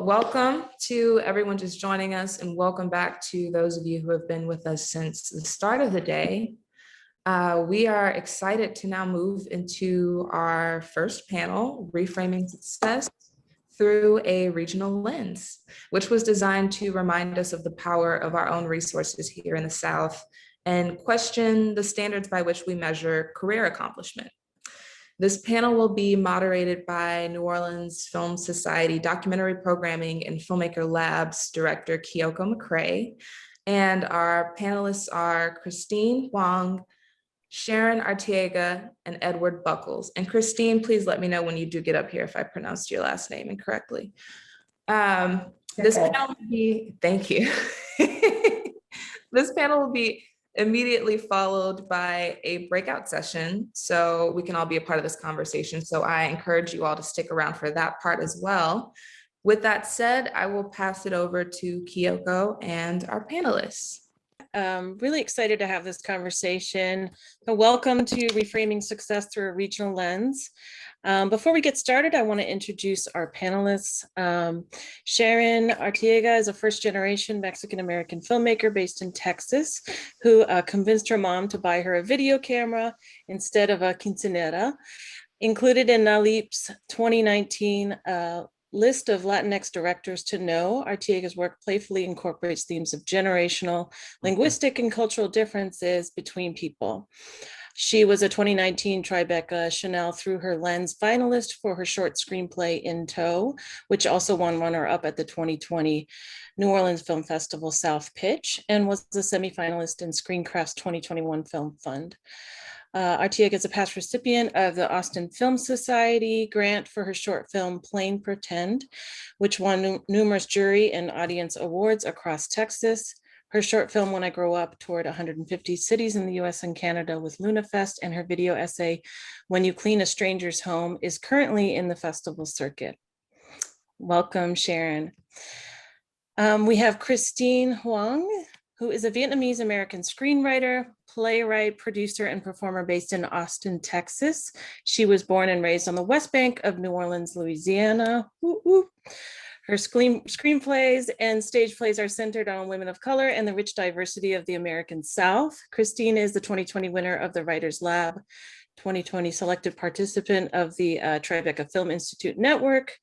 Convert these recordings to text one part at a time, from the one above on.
Well, welcome to everyone just joining us, and welcome back to those of you who have been with us since the start of the day. We are excited to now move into our first panel, Reframing Success through a Regional Lens, which was designed to remind us of the power of our own resources here in the South and question the standards by which we measure career accomplishment. This panel will be moderated by New Orleans Film Society Documentary Programming and Filmmaker Labs Director Kyoko McCrae. And our panelists are Christine Huang, Sharon Arteaga, and Edward Buckles. And Christine, please let me know when you do get up here if I pronounced your last name incorrectly. This panel will be, thank you. This panel will be immediately followed by a breakout session, so we can all be a part of this conversation. So I encourage you all to stick around for that part as well. With that said, I will pass it over to Kyoko and our panelists. Really excited to have this conversation. So welcome to Reframing Success Through a Regional Lens. Before we get started, I want to introduce our panelists. Sharon Arteaga is a first-generation Mexican-American filmmaker based in Texas who convinced her mom to buy her a video camera instead of a quinceañera. Included in NALIP's 2019 list of Latinx directors to know, Arteaga's work playfully incorporates themes of generational, linguistic, and cultural differences between people. She was a 2019 Tribeca Chanel Through Her Lens finalist for her short screenplay In Tow, which also won runner-up at the 2020 New Orleans Film Festival South Pitch, and was a semifinalist in Screencraft's 2021 Film Fund. Arteaga is a past recipient of the Austin Film Society grant for her short film Plain Pretend, which won numerous jury and audience awards across Texas. Her short film, When I Grow Up, toured 150 cities in the US and Canada with LunaFest, and her video essay, When You Clean a Stranger's Home, is currently in the festival circuit. Welcome, Sharon. We have Christine Huang, who is a Vietnamese-American screenwriter, playwright, producer, and performer based in Austin, Texas. She was born and raised on the West Bank of New Orleans, Louisiana. Woo -woo. Her screenplays and stage plays are centered on women of color and the rich diversity of the American South. Christine is the 2020 winner of the Writers Lab, 2020 selected participant of the Tribeca Film Institute Network,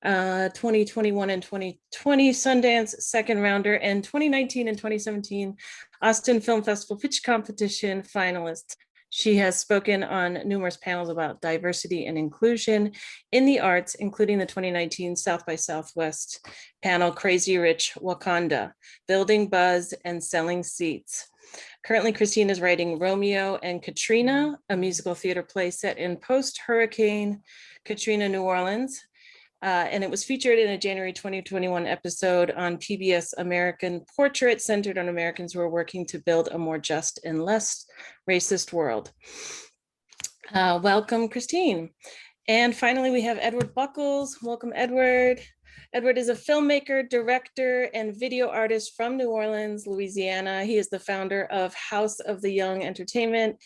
2021 and 2020 Sundance second rounder, and 2019 and 2017 Austin Film Festival Pitch Competition finalist. She has spoken on numerous panels about diversity and inclusion in the arts, including the 2019 South by Southwest panel, Crazy Rich Wakanda, Building Buzz and Selling Seats. Currently, Christine is writing Romeo and Katrina, a musical theater play set in post-Hurricane Katrina, New Orleans. And it was featured in a January 2021 episode on PBS American Portrait, centered on Americans who are working to build a more just and less racist world. Welcome, Christine. And finally, we have Edward Buckles. Welcome, Edward. Edward is a filmmaker, director, and video artist from New Orleans, Louisiana. He is the founder of House of the Young Entertainment,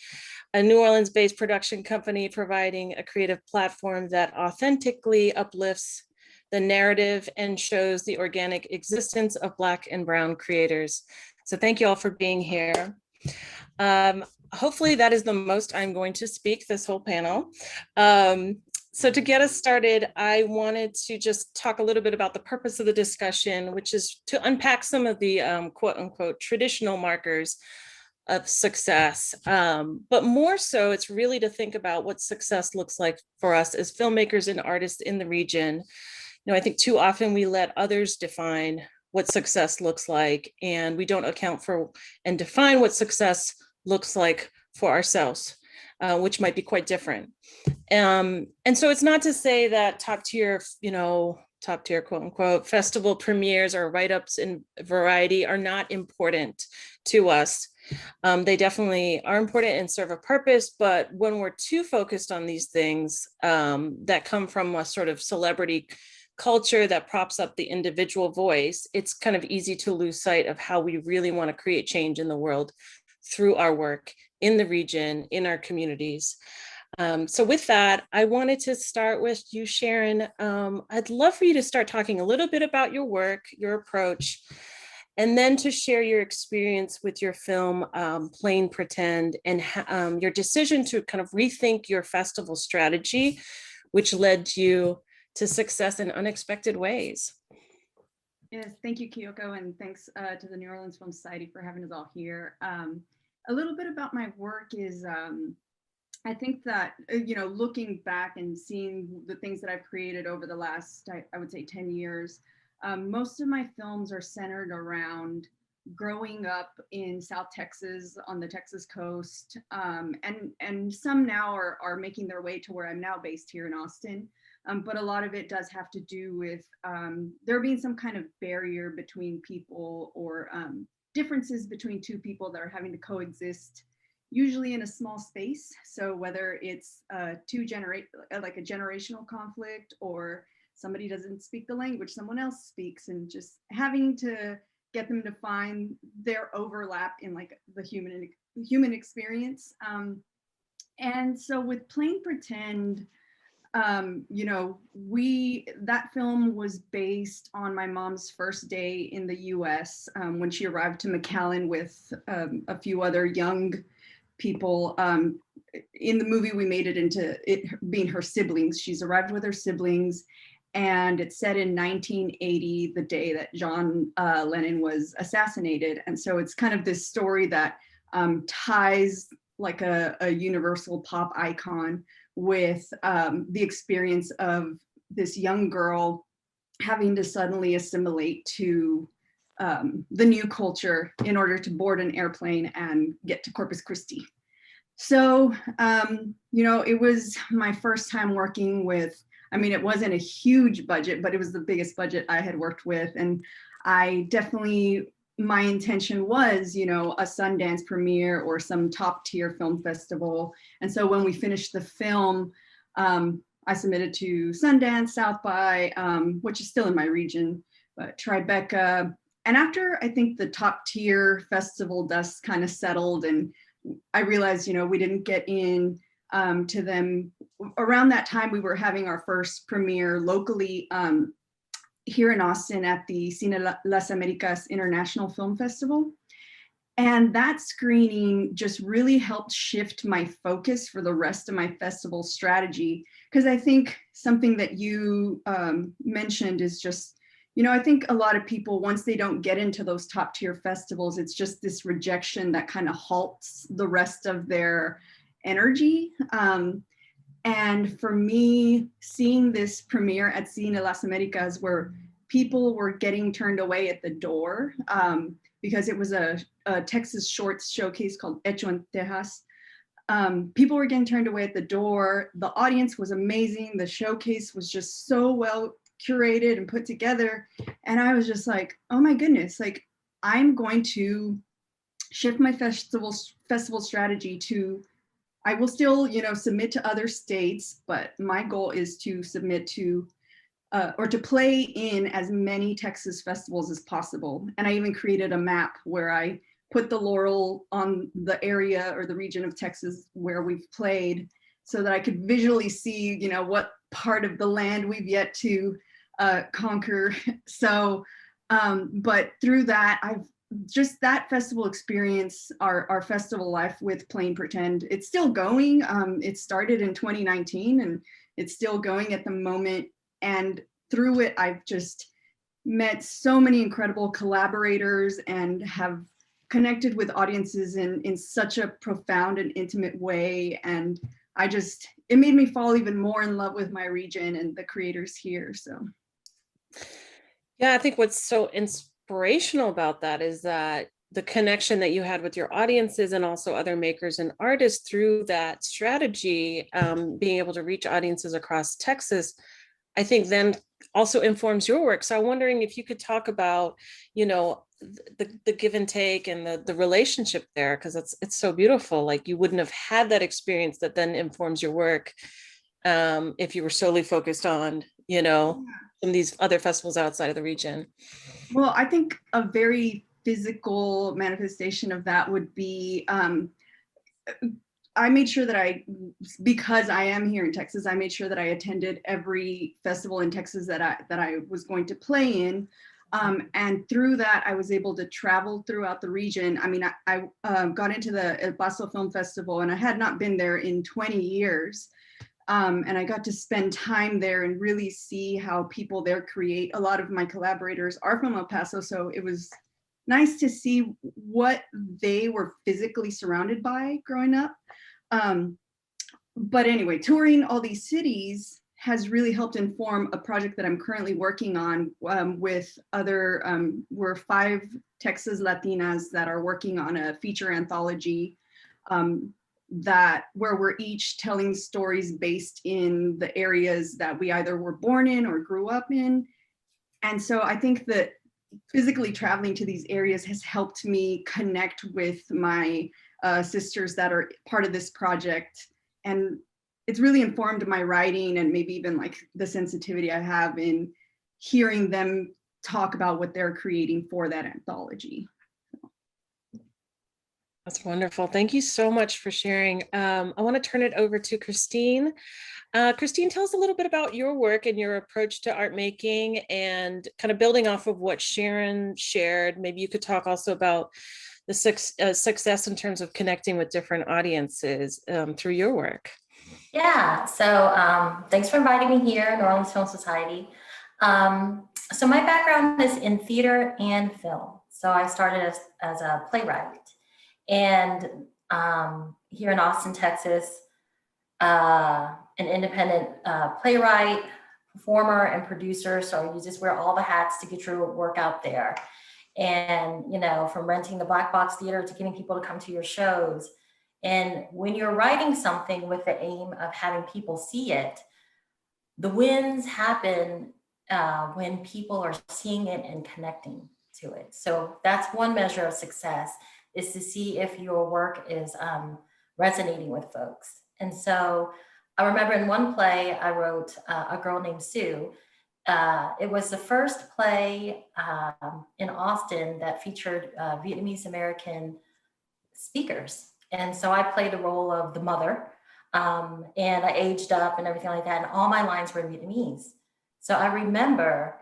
a New Orleans-based production company providing a creative platform that authentically uplifts the narrative and shows the organic existence of Black and Brown creators. So thank you all for being here. Hopefully that is the most I'm going to speak this whole panel. So to get us started, I wanted to just talk a little bit about the purpose of the discussion, which is to unpack some of the quote unquote traditional markers of success. But more so, it's really to think about what success looks like for us as filmmakers and artists in the region. You know, I think too often we let others define what success looks like, and we don't account for and define what success looks like for ourselves, which might be quite different. And so it's not to say that top tier quote unquote festival premieres or write-ups in Variety are not important to us. They definitely are important and serve a purpose, but when we're too focused on these things that come from a sort of celebrity culture that props up the individual voice, it's kind of easy to lose sight of how we really want to create change in the world through our work in the region, in our communities. So with that, I wanted to start with you, Sharon. I'd love for you to start talking a little bit about your work, your approach, and then to share your experience with your film, Plain Pretend, and your decision to kind of rethink your festival strategy, which led you to success in unexpected ways. Yes, thank you, Kyoko, and thanks to the New Orleans Film Society for having us all here. A little bit about my work is, I think that, looking back and seeing the things that I've created over the last, I would say 10 years, most of my films are centered around growing up in South Texas on the Texas coast, and some now are making their way to where I'm now based here in Austin. But a lot of it does have to do with there being some kind of barrier between people, or differences between two people that are having to coexist, usually in a small space. So whether it's like a generational conflict, or somebody doesn't speak the language someone else speaks, and just having to get them to find their overlap in like the human experience. And so with Plain Pretend, that film was based on my mom's first day in the US, when she arrived to McAllen with a few other young people. In the movie, we made it into it being her siblings. She's arrived with her siblings, and it's set in 1980, the day that John Lennon was assassinated. And so it's kind of this story that ties like a universal pop icon with the experience of this young girl having to suddenly assimilate to the new culture in order to board an airplane and get to Corpus Christi. So, it was my first time working with, it wasn't a huge budget, but it was the biggest budget I had worked with. And my intention was, a Sundance premiere or some top tier film festival. And so when we finished the film, I submitted to Sundance, South by, which is still in my region, but Tribeca. And after I think the top tier festival dust kind of settled, and I realized, we didn't get in to them. Around that time, we were having our first premiere locally here in Austin at the Cine Las Americas International Film Festival. And that screening just really helped shift my focus for the rest of my festival strategy. Because I think something that you mentioned is just, I think a lot of people, once they don't get into those top tier festivals, it's just this rejection that kind of halts the rest of their energy. And for me, seeing this premiere at Cine Las Americas, where people were getting turned away at the door, because it was a Texas shorts showcase called Hecho en Tejas. People were getting turned away at the door. The audience was amazing. The showcase was just so well curated and put together. And I was just like, oh my goodness, like I'm going to shift my festival strategy to, I will still, submit to other states, but my goal is to submit to or to play in as many Texas festivals as possible. And I even created a map where I put the laurel on the area or the region of Texas where we've played, so that I could visually see, what part of the land we've yet to conquer. So, but through that, that festival experience, our festival life with Plain Pretend, it's still going. It started in 2019 and it's still going at the moment. And through it, I've just met so many incredible collaborators and have connected with audiences in such a profound and intimate way. And it made me fall even more in love with my region and the creators here. So. Yeah, I think what's so inspirational about that is that the connection that you had with your audiences and also other makers and artists through that strategy, being able to reach audiences across Texas, I think then also informs your work. So I'm wondering if you could talk about, the give and take and the relationship there, because it's so beautiful. Like you wouldn't have had that experience that then informs your work if you were solely focused on, some of these other festivals outside of the region. Well, I think a very physical manifestation of that would be, I made sure that because I am here in Texas, I made sure that I attended every festival in Texas that I was going to play in. And through that, I was able to travel throughout the region. I mean, I got into the El Paso Film Festival, and I had not been there in 20 years. And I got to spend time there and really see how people there create. A lot of my collaborators are from El Paso, so it was nice to see what they were physically surrounded by growing up. But anyway, touring all these cities has really helped inform a project that I'm currently working on with other, we're 5 Texas Latinas that are working on a feature anthology where we're each telling stories based in the areas that we either were born in or grew up in. And so I think that physically traveling to these areas has helped me connect with my sisters that are part of this project. And it's really informed my writing, and maybe even like the sensitivity I have in hearing them talk about what they're creating for that anthology. That's wonderful. Thank you so much for sharing. I want to turn it over to Christine. Christine, tell us a little bit about your work and your approach to art making, and kind of building off of what Sharon shared. Maybe you could talk also about the success in terms of connecting with different audiences through your work. Yeah, so thanks for inviting me here, New Orleans Film Society. So my background is in theater and film. So I started as a playwright. And here in Austin, Texas, an independent playwright, performer, and producer. So you just wear all the hats to get your work out there. And, you know, from renting the Black Box Theater to getting people to come to your shows. And when you're writing something with the aim of having people see it, the wins happen when people are seeing it and connecting to it. So that's one measure of success, is to see if your work is resonating with folks. And so I remember in one play I wrote, A Girl Named Sue. It was the first play in Austin that featured Vietnamese American speakers. And so I played the role of the mother, and I aged up and everything like that. And all my lines were in Vietnamese. So I remember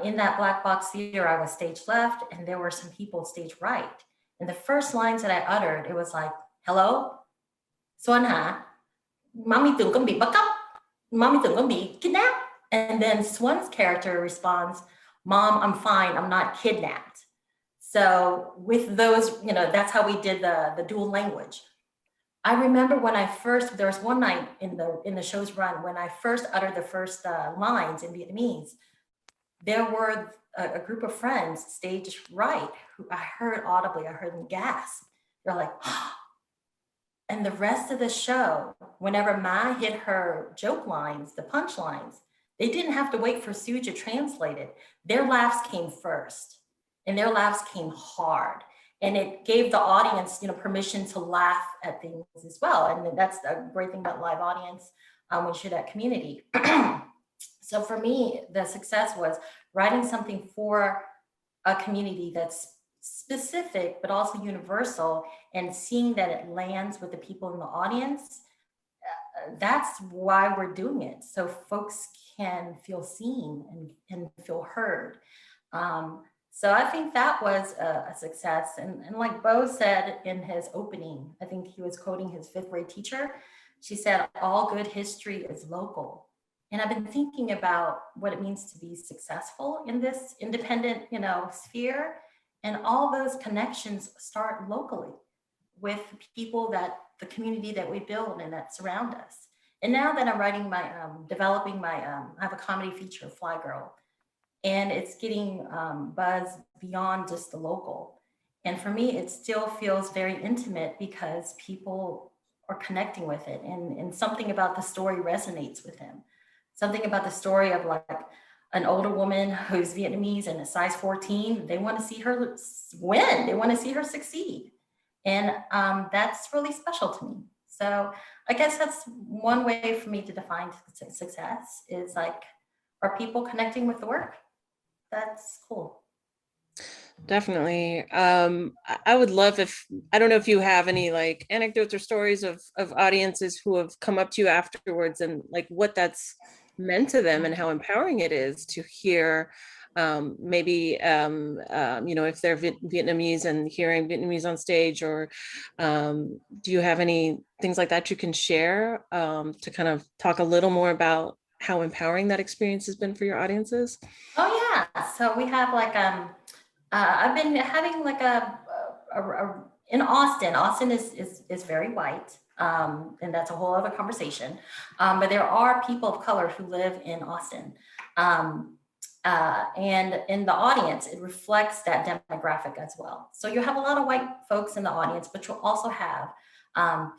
in that Black Box Theater, I was stage left and there were some people stage right. And the first lines that I uttered, it was like, hello, Xuân hả? Mommy tưởng con bị bắt cóc. Mommy tưởng con bị kidnapped. And then Xuan's character responds, Mom, I'm fine, I'm not kidnapped. So with those, you know, that's how we did the dual language. I remember when there was one night in the show's run, when I first uttered the first lines in Vietnamese, there were a group of friends stage right who I heard audibly, I heard them gasp. They're like, oh. And the rest of the show, whenever Ma hit her joke lines, the punch lines, they didn't have to wait for Sue to translate it. Their laughs came first, and their laughs came hard. And it gave the audience, you know, permission to laugh at things as well. And that's a great thing about live audience when you show that community. So for me, the success was writing something for a community that's specific, but also universal, and seeing that it lands with the people in the audience. That's why we're doing it. So folks can feel seen and feel heard. So I think that was a success. And like Bo said in his opening, I think he was quoting his 5th grade teacher. She said, all good history is local. And I've been thinking about what it means to be successful in this independent, you know, sphere. And all those connections start locally with people the community that we build and that surround us. And now that I'm writing developing my, I have a comedy feature, Fly Girl, and it's getting buzz beyond just the local. And for me, it still feels very intimate because people are connecting with it, and something about the story resonates with them. Something about the story of like an older woman who's Vietnamese and a size 14, they want to see her win. They want to see her succeed. And that's really special to me. So I guess that's one way for me to define success, is like, are people connecting with the work? That's cool. Definitely. I would love if, I don't know if you have any like anecdotes or stories of audiences who have come up to you afterwards and like what that's meant to them and how empowering it is to hear if they're Vietnamese and hearing Vietnamese on stage, or do you have any things like that you can share to kind of talk a little more about how empowering that experience has been for your audiences? Oh yeah, so we have like I've been having like in Austin. Austin is very white, and that's a whole other conversation. But there are people of color who live in Austin, and in the audience, it reflects that demographic as well. So you have a lot of white folks in the audience, but you'll also have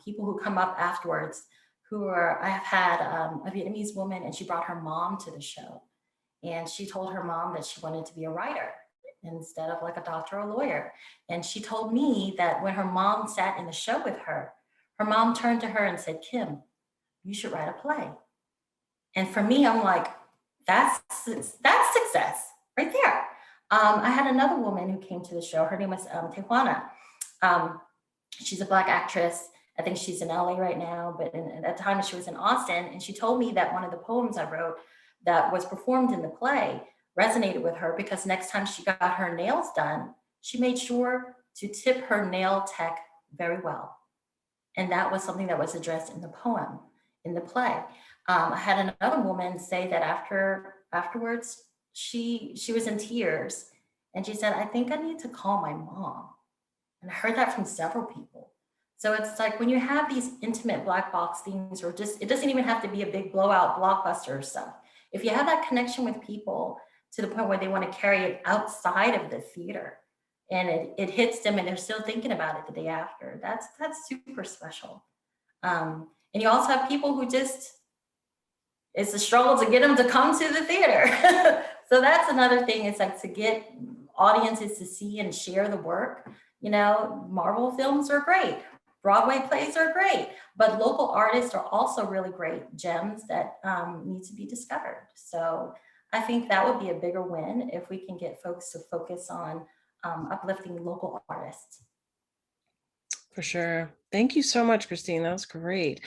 people who come up afterwards who are. I have had a Vietnamese woman, and she brought her mom to the show, and she told her mom that she wanted to be a writer instead of like a doctor or a lawyer. And she told me that when her mom sat in the show with her, her mom turned to her and said, "Kim, you should write a play." And for me, I'm like, that's success right there. I had another woman who came to the show. Her name was Tijuana. She's a Black actress. I think she's in LA right now, but at that time she was in Austin. And she told me that one of the poems I wrote that was performed in the play resonated with her, because next time she got her nails done, she made sure to tip her nail tech very well. And that was something that was addressed in the poem, in the play. I had another woman say that afterwards, she was in tears, and she said, "I think I need to call my mom." And I heard that from several people. So it's like when you have these intimate black box things, or just, it doesn't even have to be a big blowout blockbuster stuff. If you have that connection with people to the point where they want to carry it outside of the theater, and it hits them and they're still thinking about it the day after, that's super special. And you also have people who just, it's a struggle to get them to come to the theater. So that's another thing. It's like to get audiences to see and share the work. Marvel films are great. Broadway plays are great, but local artists are also really great gems that need to be discovered. So I think that would be a bigger win if we can get folks to focus on uplifting local artists. For sure. Thank you so much, Christine. That was great.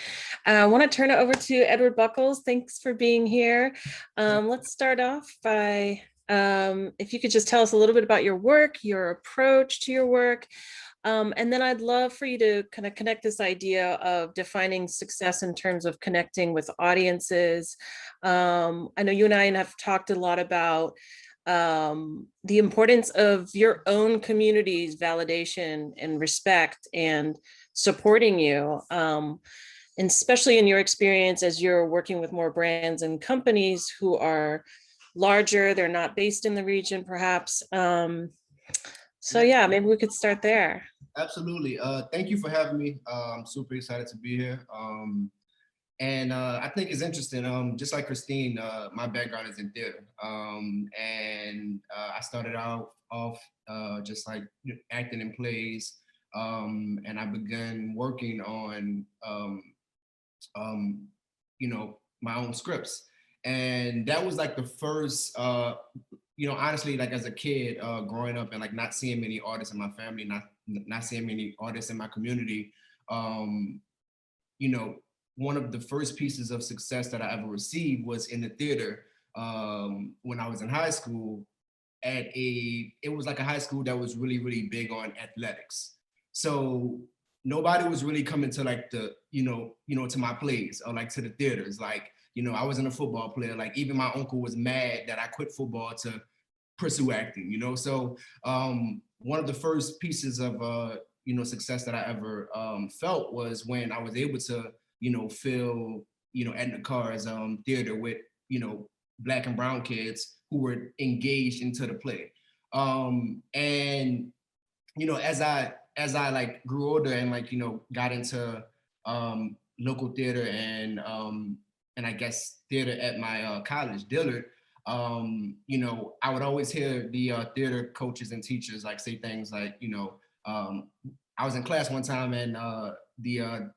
I want to turn it over to Edward Buckles. Thanks for being here. Let's start off by, if you could just tell us a little bit about your work, your approach to your work. And then I'd love for you to kind of connect this idea of defining success in terms of connecting with audiences. I know you and I have talked a lot about the importance of your own community's validation and respect and supporting you, and especially in your experience as you're working with more brands and companies who are larger, they're not based in the region perhaps. So yeah, maybe we could start there. Absolutely. Thank you for having me. I'm super excited to be here. And I think it's interesting, just like Christine, my background is in theater. And I started out off just like acting in plays. And I began working on, my own scripts. And that was like the first, honestly, like as a kid growing up and like not seeing many artists in my family, not seeing many artists in my community, one of the first pieces of success that I ever received was in the theater when I was in high school. It was like a high school that was really, really big on athletics. So nobody was really coming to like to my plays or like to the theaters. Like, I wasn't a football player. Like even my uncle was mad that I quit football to pursue acting, So one of the first pieces of, success that I ever felt was when I was able to, fill, Edna Carr's theater with, Black and brown kids who were engaged into the play. And, as I like grew older and like, got into local theater and I guess theater at my college, Dillard, I would always hear the theater coaches and teachers like say things like, I was in class one time and the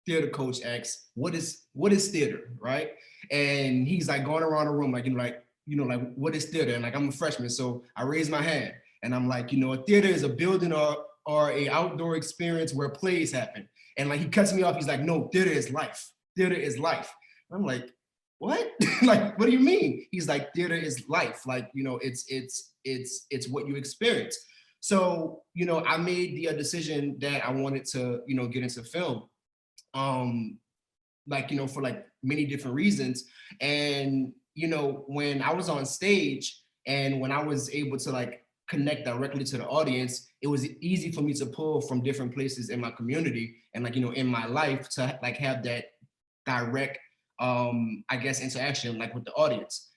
theater coach asked, what is theater, right? And he's like going around the room like, like what is theater? And like I'm a freshman, so I raised my hand. And I'm like, a theater is a building or a outdoor experience where plays happen. And like, he cuts me off. He's like, no, theater is life. Theater is life. I'm like, what? Like, what do you mean? He's like, theater is life. Like, it's what you experience. So, I made the decision that I wanted to, get into film. For like many different reasons. And, when I was on stage and when I was able to like connect directly to the audience, it was easy for me to pull from different places in my community and like, in my life to like have that direct, I guess, interaction like with the audience.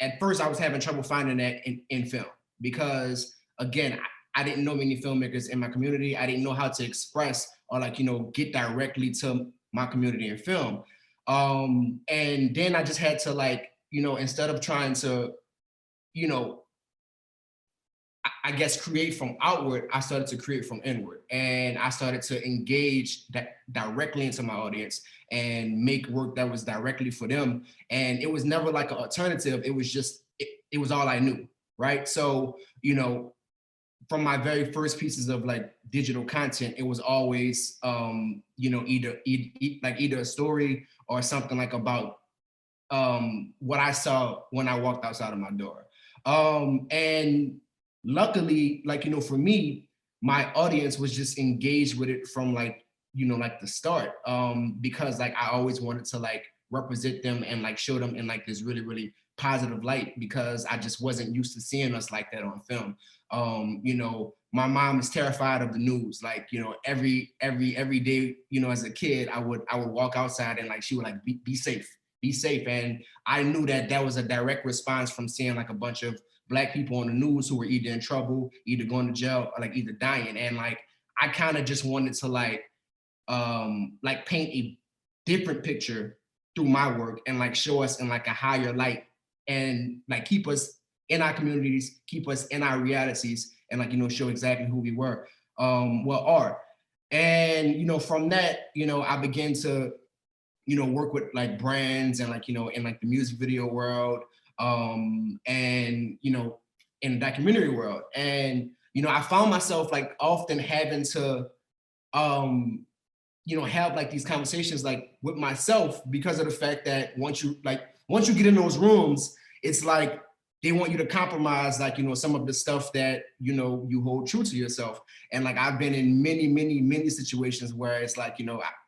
At first, I was having trouble finding that in film because, again, I didn't know many filmmakers in my community. I didn't know how to express or like, get directly to my community in film. And then I just had to like, instead of trying to, I guess create from outward, I started to create from inward. And I started to engage that directly into my audience and make work that was directly for them. And it was never like an alternative. It was just, it was all I knew, right? So, from my very first pieces of like digital content, it was always, either a story or something like about what I saw when I walked outside of my door. And luckily, for me, my audience was just engaged with it from like the start, because like I always wanted to like represent them and like show them in like this really, really positive light, because I just wasn't used to seeing us like that on film. My mom is terrified of the news. Like, every day, as a kid, I would walk outside and like, she would like, be safe, be safe. And I knew that that was a direct response from seeing like a bunch of Black people on the news who were either in trouble, either going to jail, or like either dying. And like, I kind of just wanted to like paint a different picture through my work and like show us in like a higher light and like keep us in our communities, keep us in our realities, and like, show exactly who we were, are. And, from that, I began to, work with like brands and like, in like the music video world, and, in the documentary world. And, I found myself like often having to, have like these conversations like with myself, because of the fact that once you get in those rooms, it's like they want you to compromise like, some of the stuff that, you hold true to yourself. And like, I've been in many, many, many situations where it's like,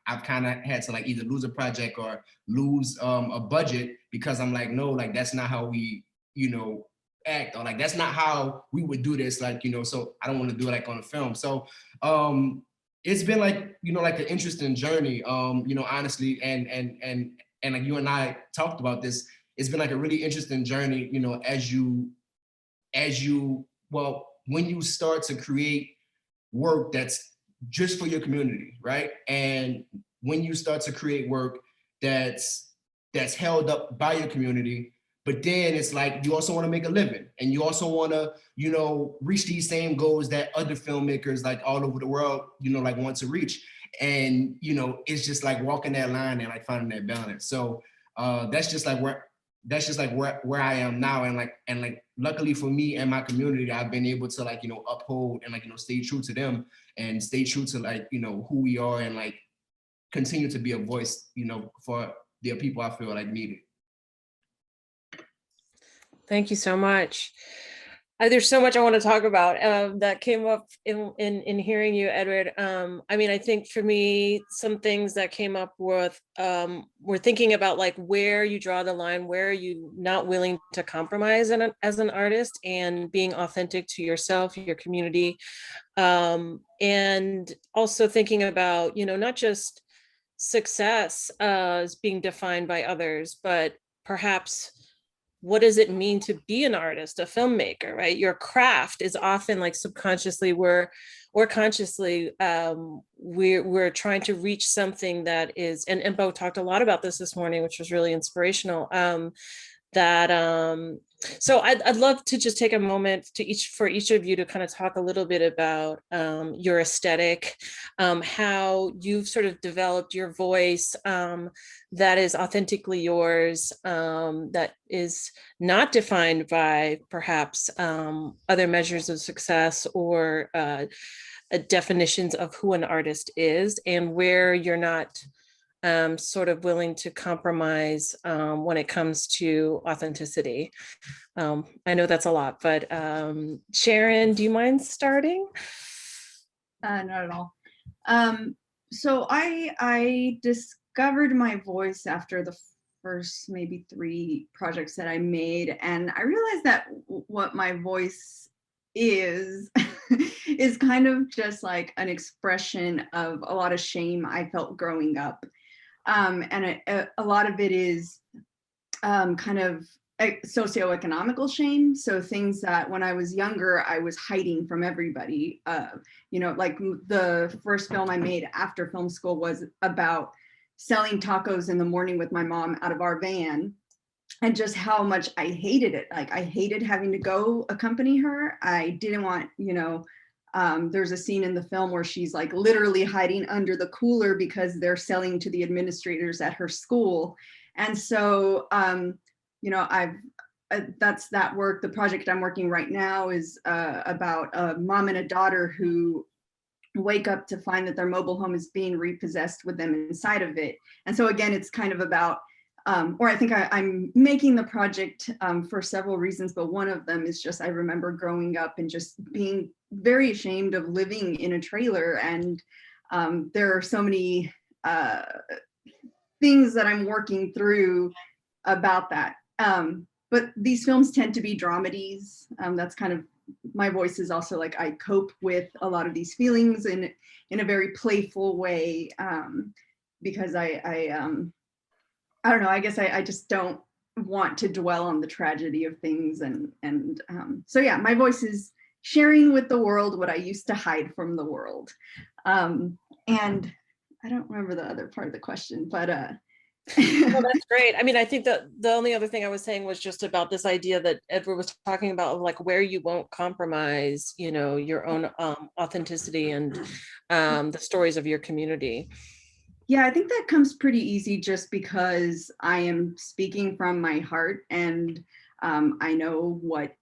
I've kind of had to like either lose a project or lose a budget, because I'm like, no, like, that's not how we, act, or like, that's not how we would do this. Like, so I don't want to do it like on a film. So, it's been like, like an interesting journey, honestly. And like you and I talked about this, it's been like a really interesting journey, when you start to create work that's just for your community, right? And when you start to create work that's held up by your community, but then it's like, you also want to make a living, and you also want to, reach these same goals that other filmmakers like all over the world, like want to reach. And, it's just like walking that line and like finding that balance. So that's just like where I am now. And like, luckily for me and my community, I've been able to like, uphold and like, stay true to them and stay true to like, who we are, and like continue to be a voice, for the people I feel like need it. Thank you so much. There's so much I want to talk about that came up in hearing you, Edward. I mean, I think for me, some things that came up with were thinking about like where you draw the line, where are you not willing to compromise as an artist, and being authentic to yourself, your community, and also thinking about, not just success as being defined by others, but perhaps what does it mean to be an artist, a filmmaker, right? Your craft is often like subconsciously or consciously, we're trying to reach something that is, and Bo talked a lot about this morning, which was really inspirational, that So I'd love to just take a moment for each of you to kind of talk a little bit about your aesthetic, how you've sort of developed your voice that is authentically yours, that is not defined by perhaps other measures of success or definitions of who an artist is, and where you're not sort of willing to compromise when it comes to authenticity. I know that's a lot, but Sharon, do you mind starting? Not at all. So I discovered my voice after the first maybe 3 projects that I made, and I realized that what my voice is is kind of just like an expression of a lot of shame I felt growing up. And a lot of it is kind of socioeconomical shame. So things that when I was younger, I was hiding from everybody. Like the first film I made after film school was about selling tacos in the morning with my mom out of our van, and just how much I hated it. Like I hated having to go accompany her. I didn't want, there's a scene in the film where she's like literally hiding under the cooler because they're selling to the administrators at her school. And so, that's that work. The project I'm working right now is about a mom and a daughter who wake up to find that their mobile home is being repossessed with them inside of it. And so again, it's kind of about, or I think I'm making the project for several reasons, but one of them is just I remember growing up and just being very ashamed of living in a trailer. And there are so many things that I'm working through about that. But these films tend to be dramedies. That's kind of, my voice is also like I cope with a lot of these feelings in a very playful way, because I don't know, I guess I just don't want to dwell on the tragedy of things. And so yeah, my voice is sharing with the world what I used to hide from the world. And I don't remember the other part of the question, but Well, that's great. I mean, I think that the only other thing I was saying was just about this idea that Edward was talking about, of like where you won't compromise, your own authenticity and the stories of your community. Yeah, I think that comes pretty easy just because I am speaking from my heart, and I know what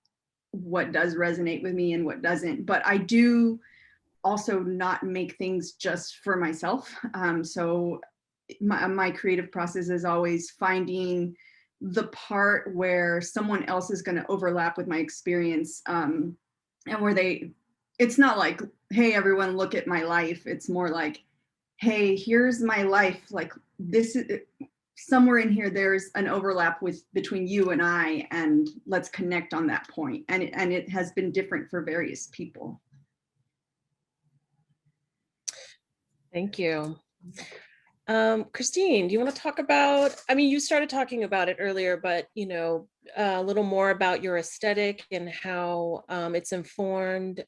does resonate with me and what doesn't. But I do also not make things just for myself. So my creative process is always finding the part where someone else is going to overlap with my experience, and where it's not like, hey, everyone, look at my life. It's more like, hey, here's my life. Like this is somewhere in here, there's an overlap between you and I, and let's connect on that point. And it has been different for various people. Thank you. Christine, do you want to talk about, I mean, you started talking about it earlier, but, a little more about your aesthetic and how it's informed.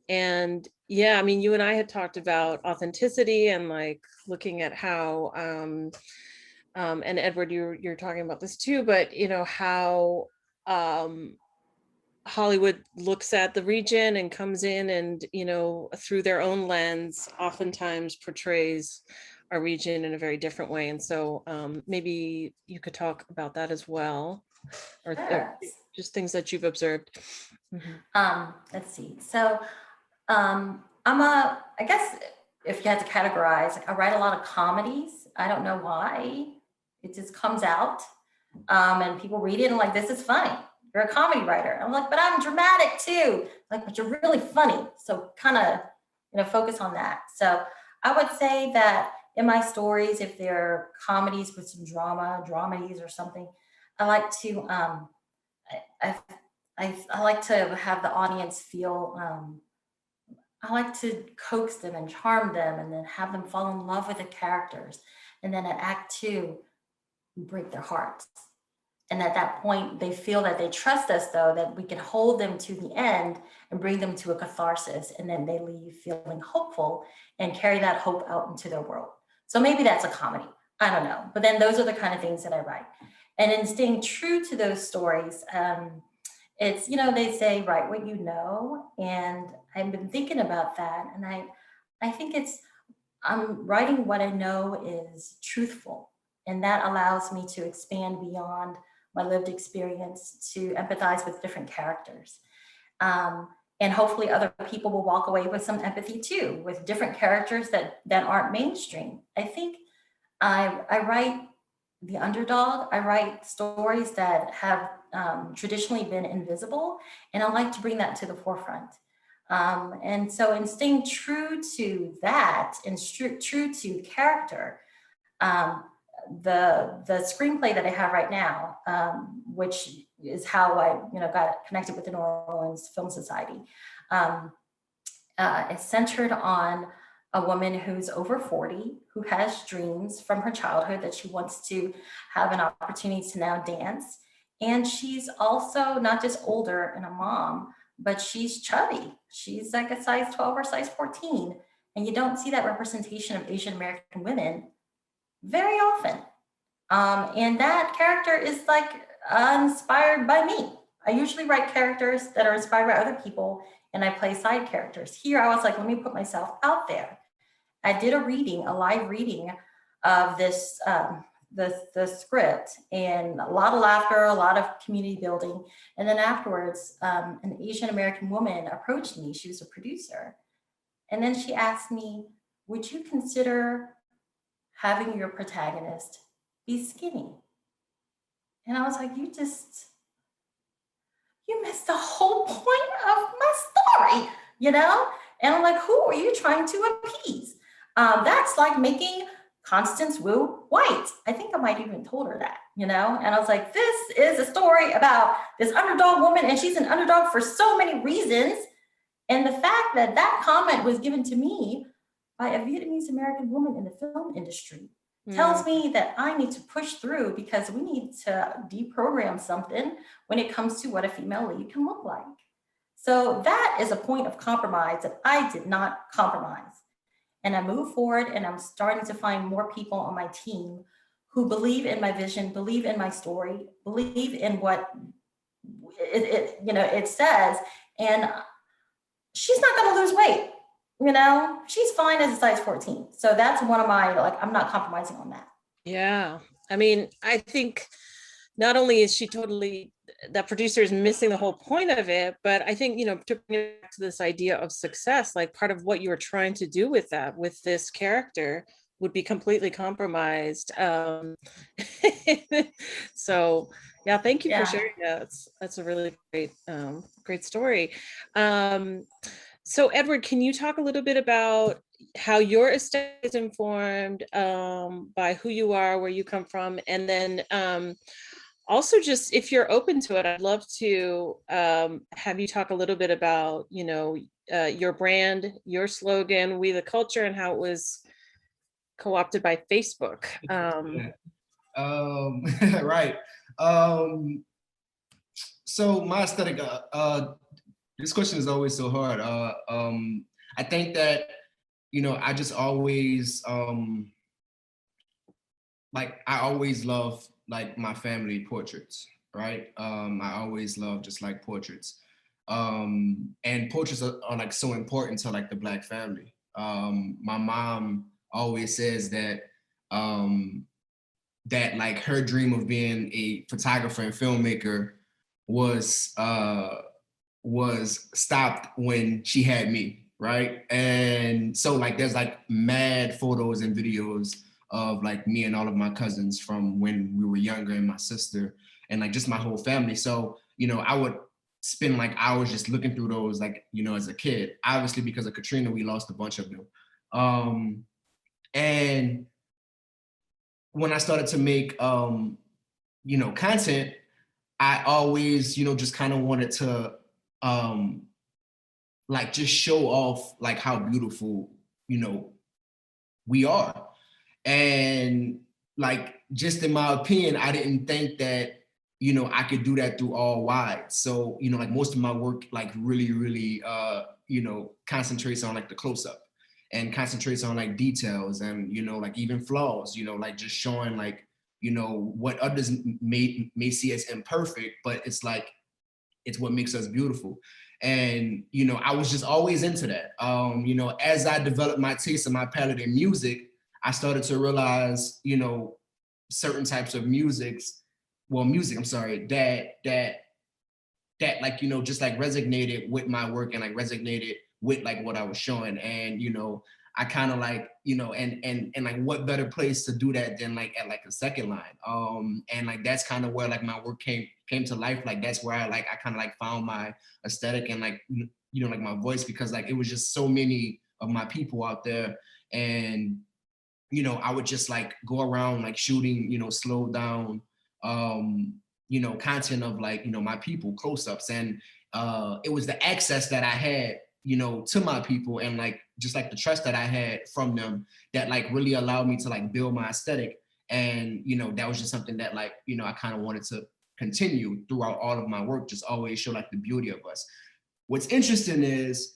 And yeah, I mean, you and I had talked about authenticity and like looking at how, and Edward, you're talking about this too, but, how Hollywood looks at the region and comes in and, through their own lens, oftentimes portrays our region in a very different way. And so maybe you could talk about that as well, or just things that you've observed. Mm-hmm. Let's see. So I guess if you had to categorize, I write a lot of comedies. I don't know why. It just comes out. And people read it and like, this is funny. You're a comedy writer. I'm like, but I'm dramatic too. Like, but you're really funny. So kind of, focus on that. So I would say that in my stories, if they're comedies with some dramedies or something, I like to, I like to have the audience feel, I like to coax them and charm them and then have them fall in love with the characters. And then at Act 2, we break their hearts. And at that point, they feel that they trust us, though, that we can hold them to the end and bring them to a catharsis. And then they leave feeling hopeful and carry that hope out into their world. So maybe that's a comedy. I don't know. But then those are the kind of things that I write. And in staying true to those stories, it's, they say, write what you know. And I've been thinking about that. And I think I'm writing what I know is truthful. And that allows me to expand beyond my lived experience to empathize with different characters. And hopefully other people will walk away with some empathy too, with different characters that aren't mainstream. I think I write the underdog. I write stories that have traditionally been invisible, and I like to bring that to the forefront. And so in staying true to that and true to character, the screenplay that I have right now, which is how I got connected with the New Orleans Film Society, is centered on a woman who's over 40, who has dreams from her childhood that she wants to have an opportunity to now dance. And she's also not just older and a mom, but she's chubby. She's like a size 12 or size 14. And you don't see that representation of Asian American women very often. And that character is like inspired by me. I usually write characters that are inspired by other people, and I play side characters. Here, I was like, let me put myself out there. I did a live reading of this, the script, and a lot of laughter, a lot of community building. And then afterwards, an Asian American woman approached me. She was a producer. And then she asked me, would you consider having your protagonist be skinny? And I was like, you missed the whole point of my story, And I'm like, who are you trying to appease? That's like making Constance Wu white. I think I might even told her that, And I was like, this is a story about this underdog woman, and she's an underdog for so many reasons. And the fact that that comment was given to me by a Vietnamese American woman in the film industry tells me that I need to push through, because we need to deprogram something when it comes to what a female lead can look like. So that is a point of compromise that I did not compromise. And I moved forward, and I'm starting to find more people on my team who believe in my vision, believe in my story, believe in what it says. And she's not going to lose weight. She's fine as a size 14. So that's one of my, I'm not compromising on that. Yeah. I mean, I think not only is she totally, that producer is missing the whole point of it, but I think, to bring it back to this idea of success, like part of what you were trying to do with that, with this character, would be completely compromised. So yeah, thank you for sharing that. That's a really great story. So Edward, can you talk a little bit about how your aesthetic is informed by who you are, where you come from, and then also just if you're open to it, I'd love to have you talk a little bit about, your brand, your slogan, We the Culture, and how it was co-opted by Facebook. Right. So my aesthetic, this question is always so hard. I think that, I just always, I always love my family portraits, right? I always love just portraits. And portraits are so important to the Black family. My mom always says that, that her dream of being a photographer and filmmaker was stopped when she had me, right? And so there's mad photos and videos of me and all of my cousins from when we were younger, and my sister, and just my whole family. So, I would spend hours just looking through those, as a kid. Obviously, because of Katrina, we lost a bunch of them. And when I started to make, content, I always, just kind of wanted to, just show off how beautiful, we are. And just in my opinion, I didn't think that, I could do that through all wide. So, most of my work really, concentrates on the close-up, and concentrates on details, and, even flaws, just showing you know, what others may see as imperfect, but it's like, it's what makes us beautiful. And, you know, I was just always into that. You know, as I developed my taste and my palette in music, I started to realize, you know, certain types of music, I'm sorry, that like, you know, just like resonated with my work and like resonated with like what I was showing. And, you know, I kind of like, you know, and like what better place to do that than like at like a second line. And like that's kind of where like my work came to life. Like that's where I kind of like found my aesthetic and like, you know, like my voice, because like it was just so many of my people out there. And, you know, I would just like go around like shooting, you know, slow down, you know, content of like, you know, my people, close-ups. And it was the access that I had, you know, to my people, and like just like the trust that I had from them that like really allowed me to like build my aesthetic. And, you know, that was just something that like, you know, I kind of wanted to continue throughout all of my work, just always show like the beauty of us. What's interesting is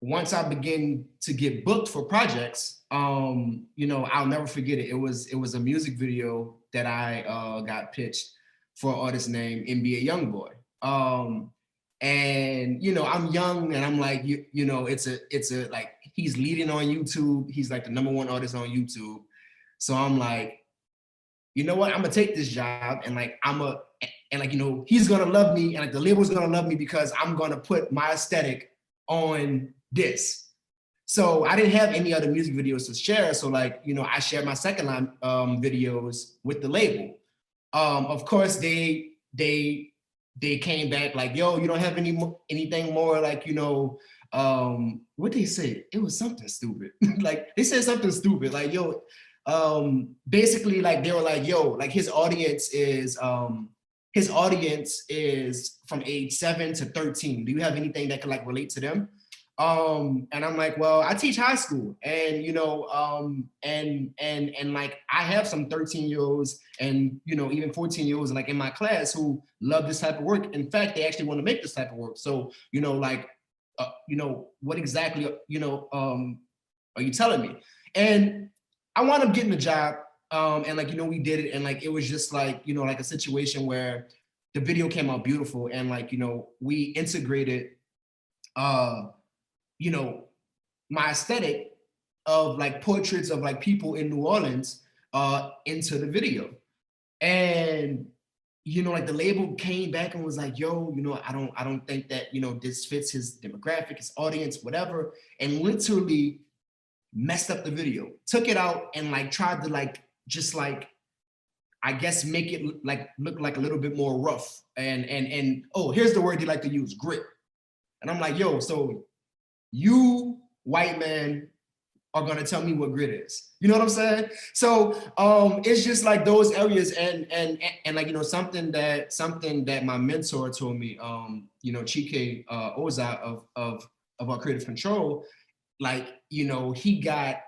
once I began to get booked for projects, you know, I'll never forget it. It was a music video that I got pitched for an artist named NBA Youngboy. And you know, I'm young and I'm like, you know, it's a like, he's leading on YouTube. He's like the #1 artist on YouTube. So I'm like, you know what? I'm gonna take this job, and like and like, you know, he's gonna love me, and like the label's gonna love me because I'm gonna put my aesthetic on this. So I didn't have any other music videos to share. So like, you know, I shared my second line videos with the label. Of course, they came back like, yo, you don't have anything more, like, you know, what they say? It was something stupid. Like they said something stupid, like, yo, basically like they were like, yo, like his audience is from age 7 to 13. Do you have anything that could like relate to them? And I'm like, well, I teach high school, and you know, and like I have some 13-year-olds and, you know, even 14-year-olds like in my class who love this type of work. In fact, they actually want to make this type of work. So, you know, like, you know, what exactly, you know, are you telling me? And I wound up getting the job, and like, you know, we did it, and like it was just like, you know, like a situation where the video came out beautiful, and like, you know, we integrated you know, my aesthetic of like portraits of like people in New Orleans into the video. And, you know, like the label came back and was like, yo, you know, I don't think that, you know, this fits his demographic, his audience, whatever. And literally messed up the video, took it out and like tried to like, just like, I guess make it like look like a little bit more rough. And oh, here's the word they like to use, grit. And I'm like, yo, so you, white man, are gonna tell me what grit is. You know what I'm saying? So it's just like those areas, and like, you know, something that my mentor told me, you know, Chike Oza of our Creative Control, like, you know, he got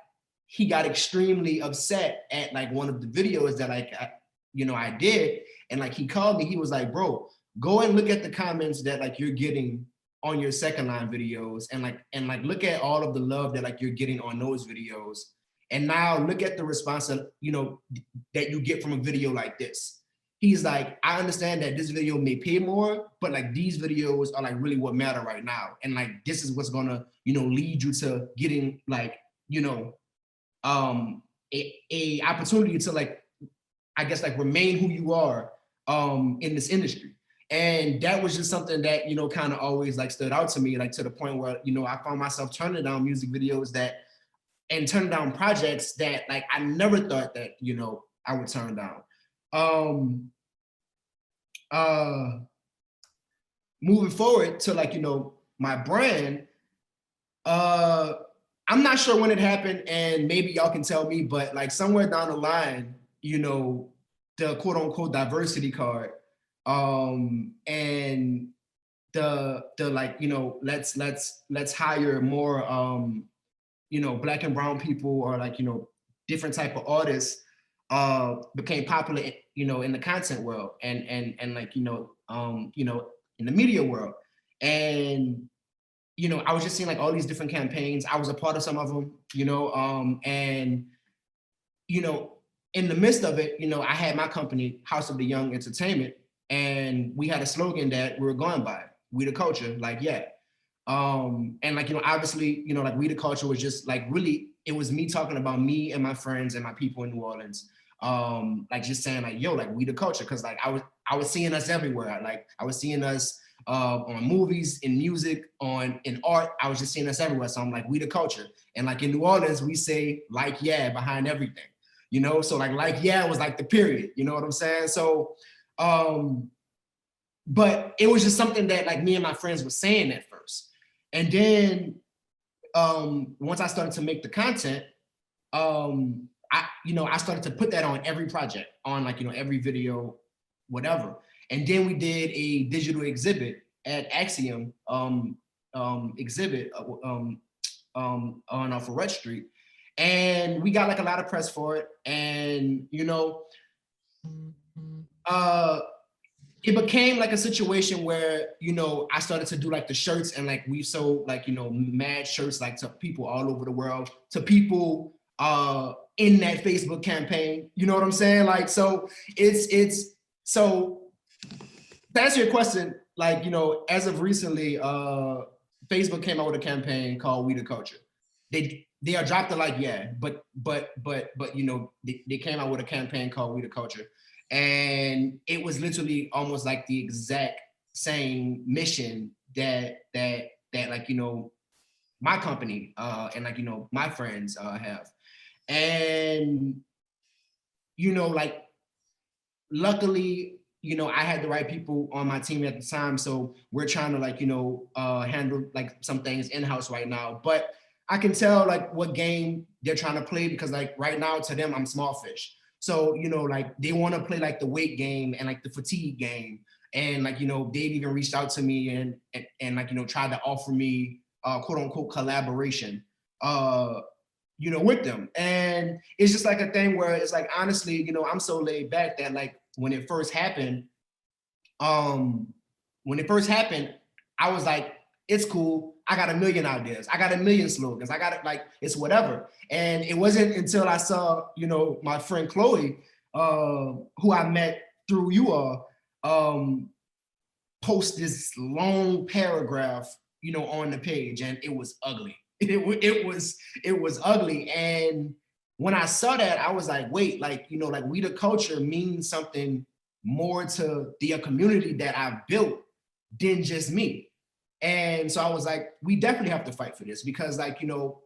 extremely upset at like one of the videos that I did, and like he called me, he was like, bro, go and look at the comments that like you're getting on your second line videos, and like look at all of the love that like you're getting on those videos, and now look at the response that, you know, that you get from a video like this. He's like, I understand that this video may pay more, but like these videos are like really what matter right now, and like this is what's gonna, you know, lead you to getting like, you know, a opportunity to like, I guess, like remain who you are in this industry. And that was just something that, you know, kind of always like stood out to me, like to the point where, you know, I found myself turning down music videos and turning down projects that like I never thought that, you know, I would turn down. Moving forward to like, you know, my brand, I'm not sure when it happened, and maybe y'all can tell me, but like somewhere down the line, you know, the quote unquote diversity card, and the like, you know, let's hire more you know, Black and brown people, or like, you know, different type of artists became popular, you know, in the content world, and like, you know, in the media world. And you know, I was just seeing like all these different campaigns. I was a part of some of them, you know, and you know, in the midst of it, I had my company, House of the Young Entertainment, and we had a slogan that we were going by, we the culture, like, yeah. And like, obviously, like we the culture was just like really, it was me talking about me and my friends and my people in New Orleans. Like just saying like, yo, like we the culture. Cause like I was seeing us everywhere. Like I was seeing us on movies, in music, in art. I was just seeing us everywhere. So I'm like, we the culture. And like in New Orleans, we say like, yeah, behind everything, So like, yeah, was like the period, you know what I'm saying? So, but it was just something that like me and my friends were saying at first. And then once I started to make the content, I started to put that on every project, on like, every video, whatever. And then we did a digital exhibit at Axiom exhibit on Ferret Street. And we got like a lot of press for it. And, it became like a situation where, I started to do like the shirts, and like we sold like, mad shirts like to people all over the world, to people in that Facebook campaign. You know what I'm saying? Like, so it's so to answer your question, like, as of recently, Facebook came out with a campaign called We the Culture. They are dropped the like, yeah, but they came out with a campaign called We the Culture. And it was literally almost like the exact same mission that like, my company and like, my friends have. And, like, luckily, I had the right people on my team at the time. So we're trying to like, handle like some things in-house right now. But I can tell like what game they're trying to play, because like right now to them, I'm small fish. So, like they want to play like the weight game and like the fatigue game. And like, they've even reached out to me and like, tried to offer me quote unquote collaboration, with them. And it's just like a thing where it's like, honestly, I'm so laid back that like when it first happened, I was like, it's cool. I got a million ideas. I got a million slogans. I got it, like, it's whatever. And it wasn't until I saw, my friend Chloe, who I met through you all, post this long paragraph, on the page, and it was ugly. It was ugly. And when I saw that, I was like, wait, like, like we the culture means something more to the community that I've built than just me. And so I was like, we definitely have to fight for this, because like,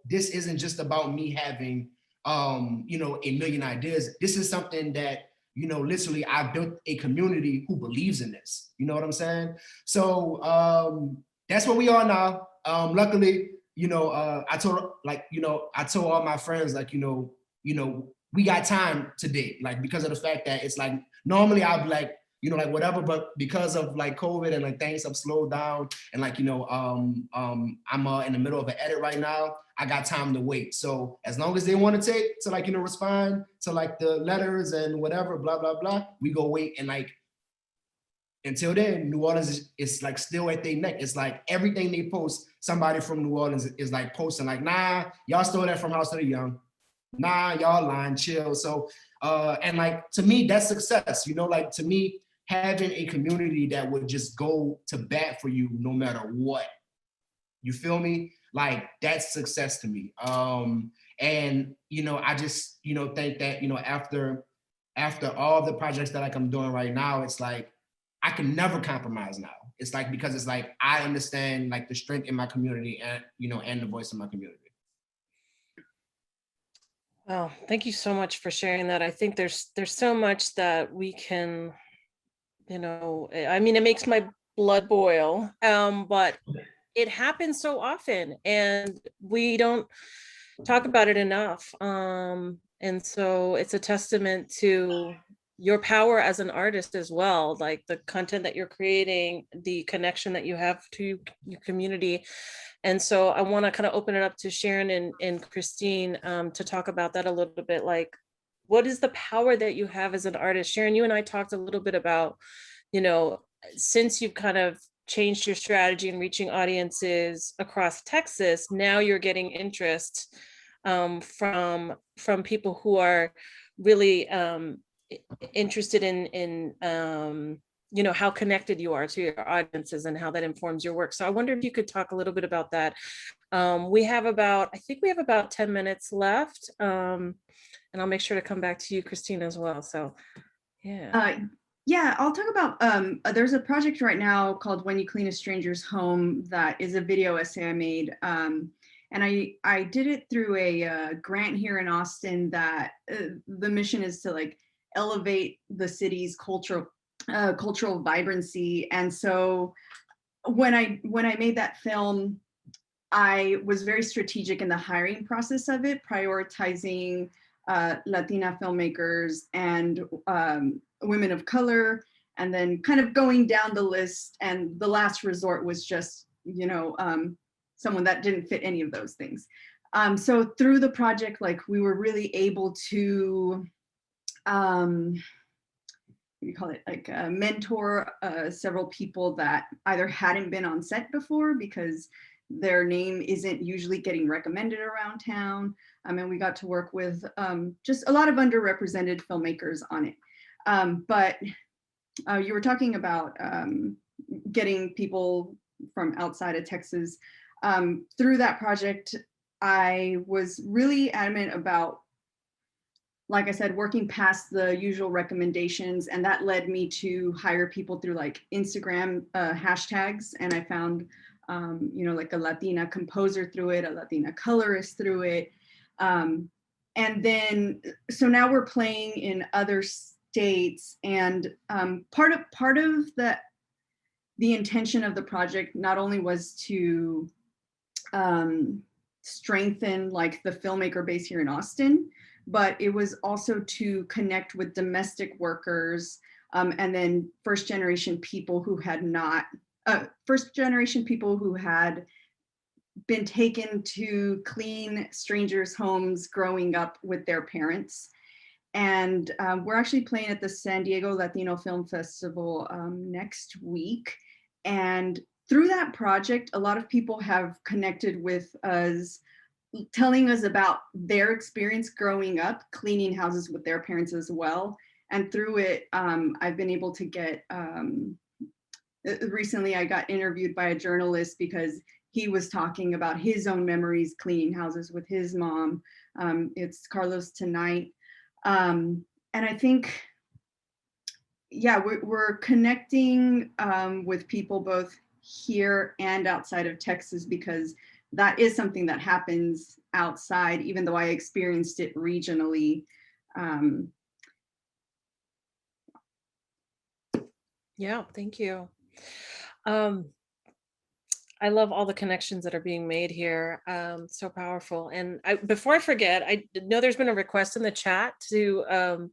this isn't just about me having, a million ideas. This is something that, literally I built a community who believes in this. You know what I'm saying? So that's where we are now. Luckily, I told all my friends, like, we got time today, like, because of the fact that it's like, normally I'd be like, like whatever, but because of like COVID and like things have slowed down, and like, I'm in the middle of an edit right now, I got time to wait. So as long as they want to take to like, respond to like the letters and whatever, blah, blah, blah, we go wait. And like, until then, New Orleans is like still at their neck. It's like everything they post, somebody from New Orleans is like posting like, nah, y'all stole that from House of the Young. Nah, y'all lying, chill. So, and like, to me, that's success. Like to me, having a community that would just go to bat for you no matter what. You feel me? Like, that's success to me. And, I just, think that, after all the projects that like I'm doing right now, it's like, I can never compromise now. It's like, because it's like, I understand like the strength in my community and, and the voice of my community. Well, thank you so much for sharing that. I think there's so much that we can, I mean, it makes my blood boil, but it happens so often and we don't talk about it enough. And so it's a testament to your power as an artist as well, like the content that you're creating, the connection that you have to your community. And so I want to kind of open it up to Sharon and Christine to talk about that a little bit. Like, what is the power that you have as an artist? Sharon, you and I talked a little bit about, since you've kind of changed your strategy in reaching audiences across Texas, now you're getting interest from people who are really interested in how connected you are to your audiences and how that informs your work. So I wonder if you could talk a little bit about that. I think we have about 10 minutes left. And I'll make sure to come back to you, Christine, as well. So, yeah. Yeah, I'll talk about, there's a project right now called When You Clean a Stranger's Home that is a video essay I made. And I did it through a grant here in Austin that the mission is to like elevate the city's cultural vibrancy. And so when I made that film, I was very strategic in the hiring process of it, prioritizing Latina filmmakers and women of color, and then kind of going down the list. And the last resort was just, someone that didn't fit any of those things. So through the project, like we were really able to, you call it like mentor several people that either hadn't been on set before because their name isn't usually getting recommended around town. And we got to work with just a lot of underrepresented filmmakers on it. But you were talking about getting people from outside of Texas. Through that project, I was really adamant about, like I said, working past the usual recommendations, and that led me to hire people through like Instagram hashtags. And I found, like a Latina composer through it, a Latina colorist through it. And then, so now we're playing in other states, and part of the intention of the project not only was to strengthen like the filmmaker base here in Austin, but it was also to connect with domestic workers, and then first generation people who had been taken to clean strangers' homes growing up with their parents. And we're actually playing at the San Diego Latino Film Festival next week. And through that project, a lot of people have connected with us, telling us about their experience growing up, cleaning houses with their parents as well. And through it, I've been able to get, recently I got interviewed by a journalist because he was talking about his own memories cleaning houses with his mom. It's Carlos Tonight. And I think, yeah, we're connecting with people both here and outside of Texas, because that is something that happens outside, even though I experienced it regionally. Yeah, thank you. I love all the connections that are being made here. So powerful. And before I forget, I know there's been a request in the chat to,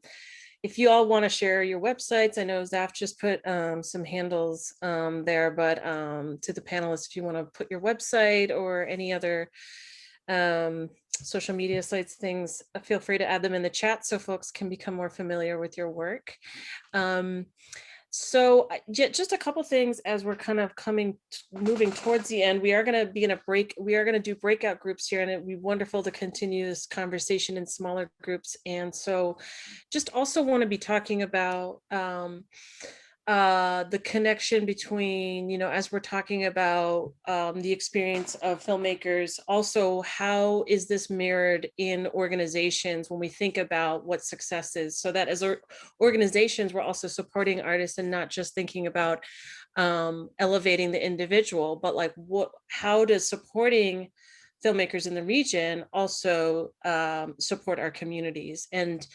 if you all want to share your websites. I know Zaf just put some handles there, but to the panelists, if you want to put your website or any other social media sites, things, feel free to add them in the chat so folks can become more familiar with your work. So just a couple things as we're kind of moving towards the end. We are going to be in a break. We are going to do breakout groups here, and it'd be wonderful to continue this conversation in smaller groups. And so just also want to be talking about the connection between, as we're talking about the experience of filmmakers, also how is this mirrored in organizations when we think about what success is, so that as organizations, we're also supporting artists and not just thinking about elevating the individual, but like how does supporting filmmakers in the region also support our communities. And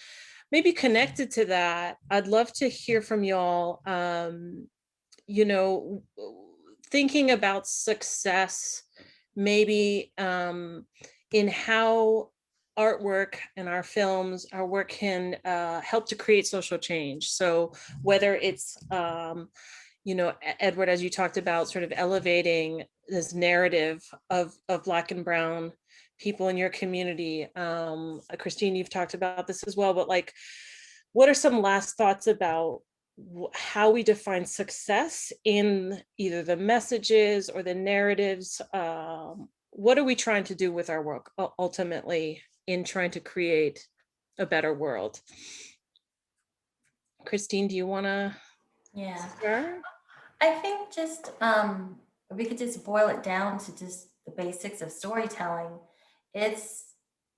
maybe connected to that, I'd love to hear from y'all, thinking about success, maybe in how artwork and our films, our work can help to create social change. So whether it's, Edward, as you talked about, sort of elevating this narrative of Black and Brown people in your community. Christine, you've talked about this as well, but like, what are some last thoughts about how we define success in either the messages or the narratives? What are we trying to do with our work ultimately in trying to create a better world. Christine, do you want to Yeah. start? I think just we could just boil it down to just the basics of storytelling. It's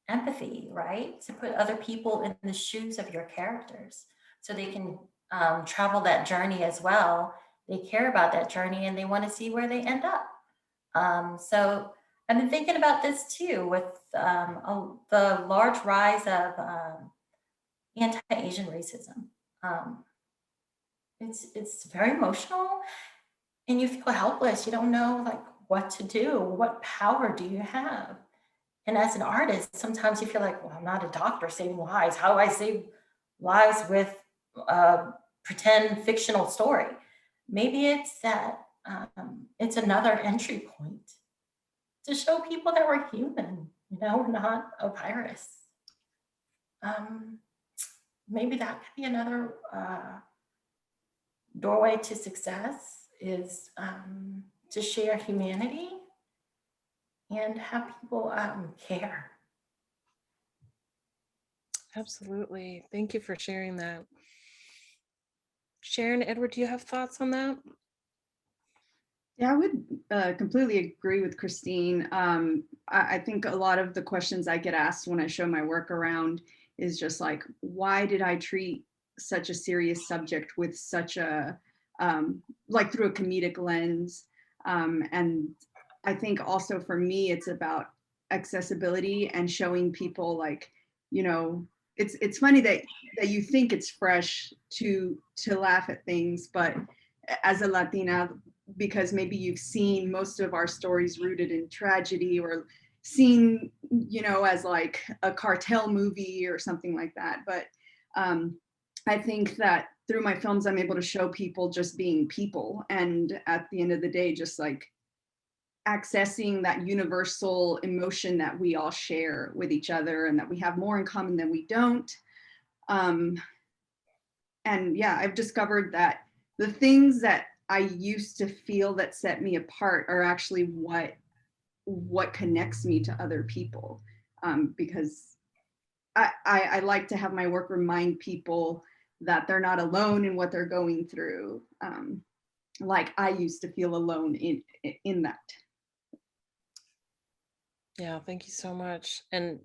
empathy, right? To put other people in the shoes of your characters so they can travel that journey as well. They care about that journey and they want to see where they end up. So I've been thinking about this too with the large rise of anti-Asian racism. Um, it's very emotional and you feel helpless. You don't know like what to do. What power do you have? And as an artist, sometimes you feel like, well, I'm not a doctor saving lives. How do I save lives with a pretend fictional story? Maybe it's that it's another entry point to show people that we're human. You know, we're not a virus. Maybe that could be another doorway to success is to share humanity and have people care. Absolutely. Thank you for sharing that. Sharon, Edward, do you have thoughts on that? Yeah, I would completely agree with Christine. I think a lot of the questions I get asked when I show my work around is just like, why did I treat such a serious subject with such a, like through a comedic lens? And I think also for me, it's about accessibility and showing people like, you know, it's funny that you think it's fresh to laugh at things, but as a Latina, because maybe you've seen most of our stories rooted in tragedy or seen, you know, as like a cartel movie or something like that. But I think that through my films, I'm able to show people just being people. And at the end of the day, just like accessing that universal emotion that we all share with each other and that we have more in common than we don't. And yeah, I've discovered that the things that I used to feel that set me apart are actually what connects me to other people. Because I like to have my work remind people that they're not alone in what they're going through. Like I used to feel alone in that. Yeah, thank you so much. And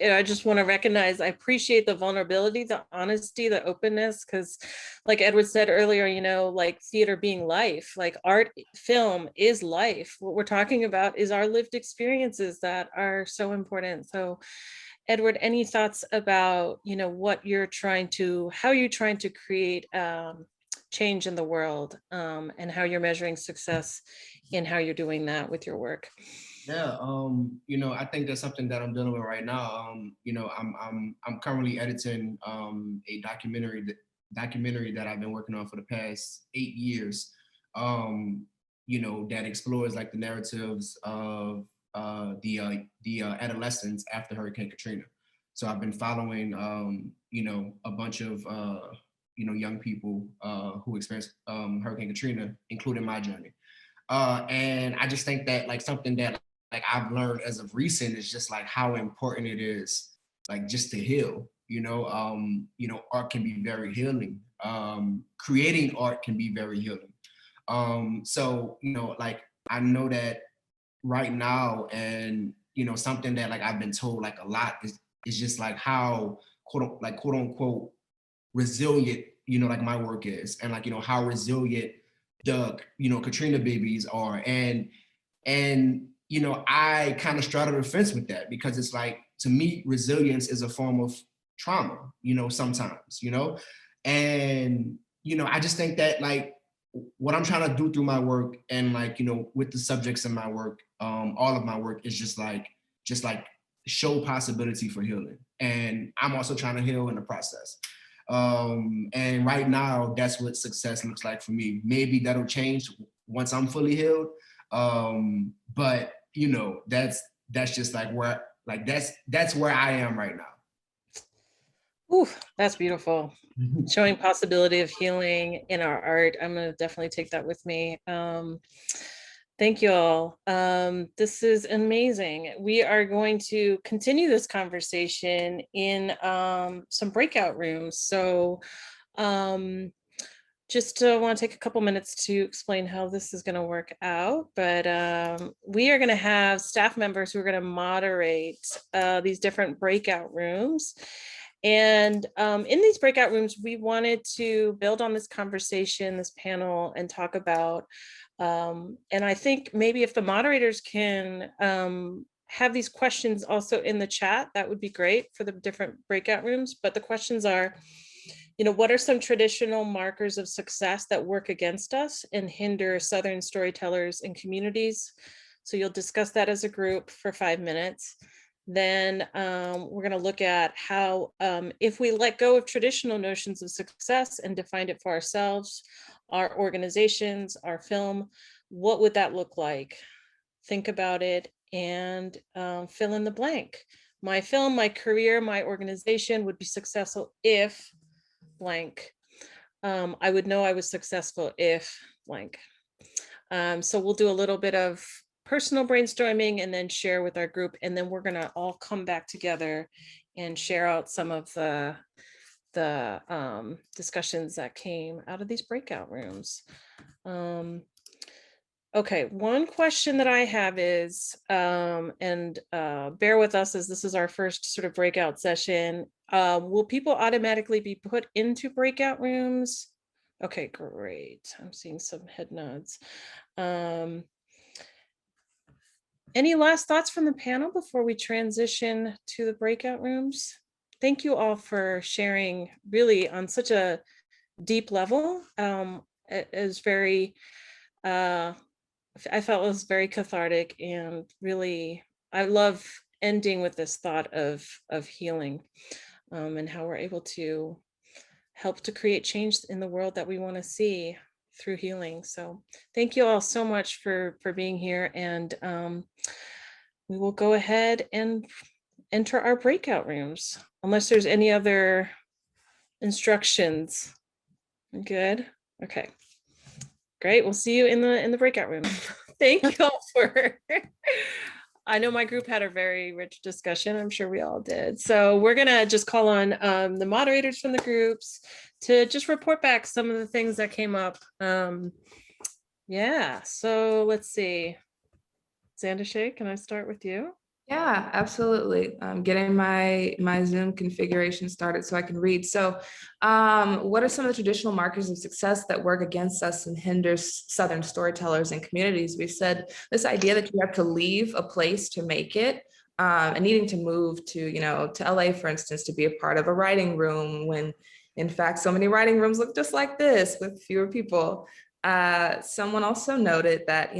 I just want to recognize, I appreciate the vulnerability, the honesty, the openness, because like Edward said earlier, you know, like theater being life, like art, film is life. What we're talking about is our lived experiences that are so important. So Edward, any thoughts about, you know, what you're trying to, how you're trying to create change in the world and how you're measuring success in how you're doing that with your work? Yeah, you know, I think that's something that I'm dealing with right now. You know, I'm currently editing a documentary that I've been working on for the past 8 years. You know, that explores like the narratives of the adolescents after Hurricane Katrina. So I've been following you know, a bunch of you know, young people who experienced Hurricane Katrina, including my journey. And I just think that like something that like I've learned as of recent is just like how important it is, like just to heal. You know, art can be very healing. Creating art can be very healing. So you know, like I know that right now, and you know, something that like I've been told like a lot is just like how quote unquote resilient, you know, like my work is, and like, you know, how resilient the, you know, Katrina babies are. And you know, I kind of straddle the fence with that because it's like, to me, resilience is a form of trauma, you know, sometimes, you know. And you know, I just think that like what I'm trying to do through my work and like, you know, with the subjects in my work, all of my work is just like show possibility for healing. And I'm also trying to heal in the process. And right now, that's what success looks like for me. Maybe that'll change once I'm fully healed. But you know, that's just like where, like that's where I am right now. Ooh, that's beautiful. Showing possibility of healing in our art. I'm gonna definitely take that with me. Thank you all. This is amazing. We are going to continue this conversation in some breakout rooms. So just want to take a couple minutes to explain how this is going to work out. But we are going to have staff members who are going to moderate these different breakout rooms. And in these breakout rooms, we wanted to build on this conversation, this panel, and talk about, and I think maybe if the moderators can have these questions also in the chat, that would be great for the different breakout rooms. But the questions are, what are some traditional markers of success that work against us and hinder Southern storytellers and communities? So you'll discuss that as a group for 5 minutes. Then we're going to look at how, if we let go of traditional notions of success and define it for ourselves, our organizations, our film, what would that look like? Think about it and fill in the blank. My film, my career, my organization would be successful if blank. I would know I was successful if blank. So we'll do a little bit of personal brainstorming and then share with our group. And then we're gonna all come back together and share out some of the discussions that came out of these breakout rooms. Okay, one question that I have is, and bear with us as this is our first sort of breakout session. Will people automatically be put into breakout rooms? Okay, great. I'm seeing some head nods. Any last thoughts from the panel before we transition to the breakout rooms? Thank you all for sharing really on such a deep level. It is very, I felt it was very cathartic, and really, I love ending with this thought of healing and how we're able to help to create change in the world that we want to see through healing. So thank you all so much for being here, and we will go ahead and enter our breakout rooms unless there's any other instructions. Good. Okay, great. We'll see you in the breakout room. Thank you all for I know my group had a very rich discussion. I'm sure we all did. So we're gonna just call on the moderators from the groups to just report back some of the things that came up. Yeah, so let's see. Xandashay, can I start with you? Yeah, absolutely. Getting my Zoom configuration started so I can read. So what are some of the traditional markers of success that work against us and hinder Southern storytellers and communities? We said this idea that you have to leave a place to make it, and needing to move to, to LA, for instance, to be a part of a writing room, when in fact, so many writing rooms look just like this with fewer people. Someone also noted that,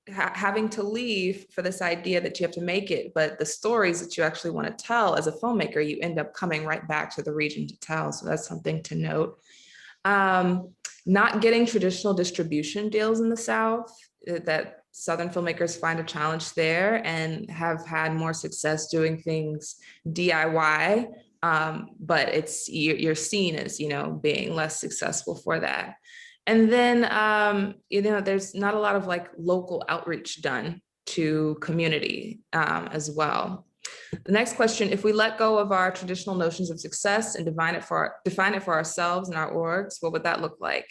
having to leave for this idea that you have to make it, but the stories that you actually want to tell as a filmmaker, you end up coming right back to the region to tell. So that's something to note. Not getting traditional distribution deals in the South, that Southern filmmakers find a challenge there and have had more success doing things DIY. But you're seen as, being less successful for that. And then, there's not a lot of local outreach done to community as well. The next question, if we let go of our traditional notions of success and define it for ourselves and our orgs, what would that look like?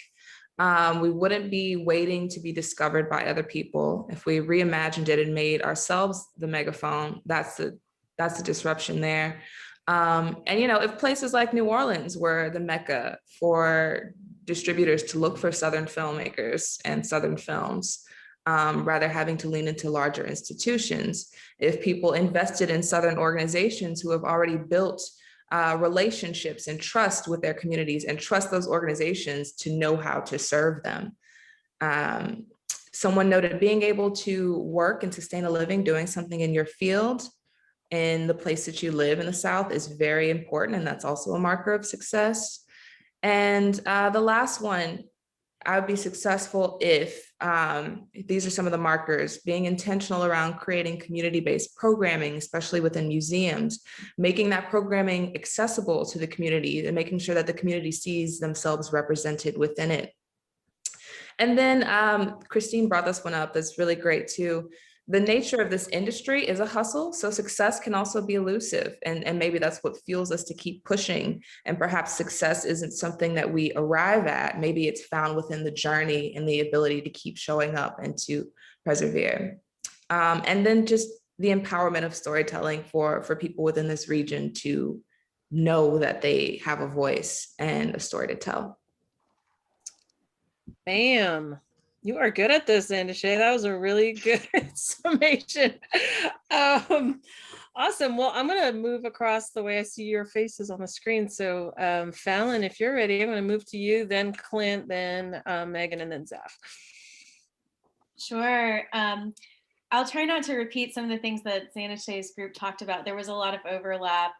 We wouldn't be waiting to be discovered by other people. If we reimagined it and made ourselves the megaphone, that's the disruption there. And if places like New Orleans were the mecca for distributors to look for Southern filmmakers and Southern films, rather having to lean into larger institutions, if people invested in Southern organizations who have already built relationships and trust with their communities and trust those organizations to know how to serve them. Someone noted being able to work and sustain a living doing something in your field in the place that you live in the South is very important, and that's also a marker of success. And the last one, I would be successful if, these are some of the markers, being intentional around creating community-based programming, especially within museums, making that programming accessible to the community and making sure that the community sees themselves represented within it. And then Christine brought this one up. That's really great too. The nature of this industry is a hustle. So success can also be elusive. And maybe that's what fuels us to keep pushing. And perhaps success isn't something that we arrive at. Maybe it's found within the journey and the ability to keep showing up and to persevere. And then just the empowerment of storytelling for people within this region to know that they have a voice and a story to tell. Bam. You are good at this, Andeshay. That was a really good summation. Awesome. Well, I'm going to move across the way I see your faces on the screen. So Fallon, if you're ready, I'm going to move to you, then Clint, then Megan, and then Zeph. Sure. I'll try not to repeat some of the things that Andeshay's group talked about. There was a lot of overlap,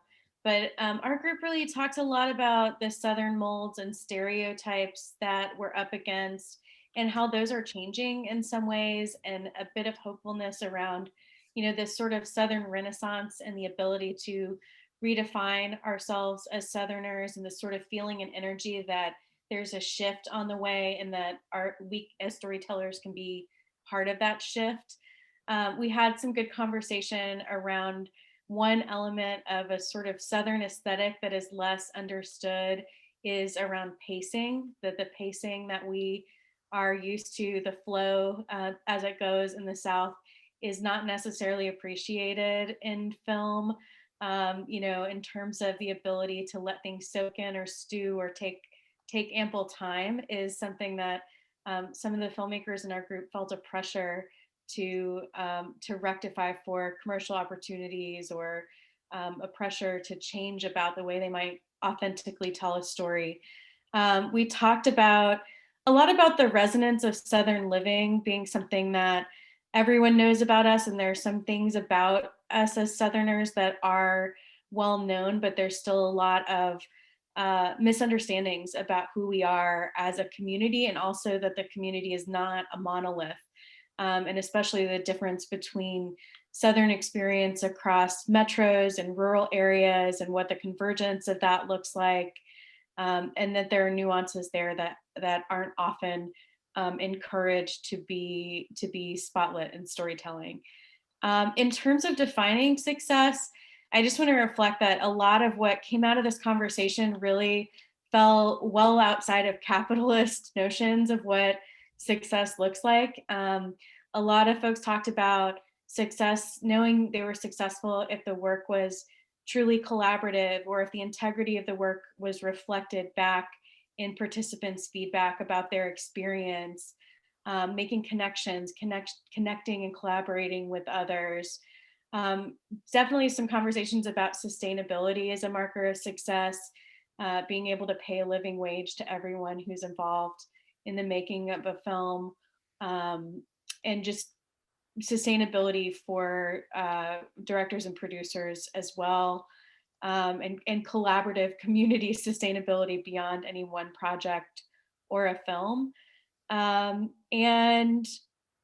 but our group really talked a lot about the Southern molds and stereotypes that we're up against and how those are changing in some ways, and a bit of hopefulness around, this sort of Southern Renaissance and the ability to redefine ourselves as Southerners, and this sort of feeling and energy that there's a shift on the way, and that we as storytellers can be part of that shift. We had some good conversation around one element of a sort of Southern aesthetic that is less understood is around pacing, that the pacing that we are used to, the flow as it goes in the South, is not necessarily appreciated in film, in terms of the ability to let things soak in or stew or take ample time, is something that some of the filmmakers in our group felt a pressure to rectify for commercial opportunities, or a pressure to change about the way they might authentically tell a story. We talked a lot about the resonance of Southern living being something that everyone knows about us, and there's some things about us as Southerners that are well known, but there's still a lot of misunderstandings about who we are as a community, and also that the community is not a monolith. And especially the difference between Southern experience across metros and rural areas, and what the convergence of that looks like, and that there are nuances there that aren't often encouraged to be spotlit in storytelling. In terms of defining success, I just want to reflect that a lot of what came out of this conversation really fell well outside of capitalist notions of what success looks like. A lot of folks talked about success, knowing they were successful if the work was truly collaborative, or if the integrity of the work was reflected back in participants' feedback about their experience, making connections, connecting and collaborating with others. Definitely some conversations about sustainability as a marker of success, being able to pay a living wage to everyone who's involved in the making of a film, and just sustainability for directors and producers as well, and collaborative community sustainability beyond any one project or a film. And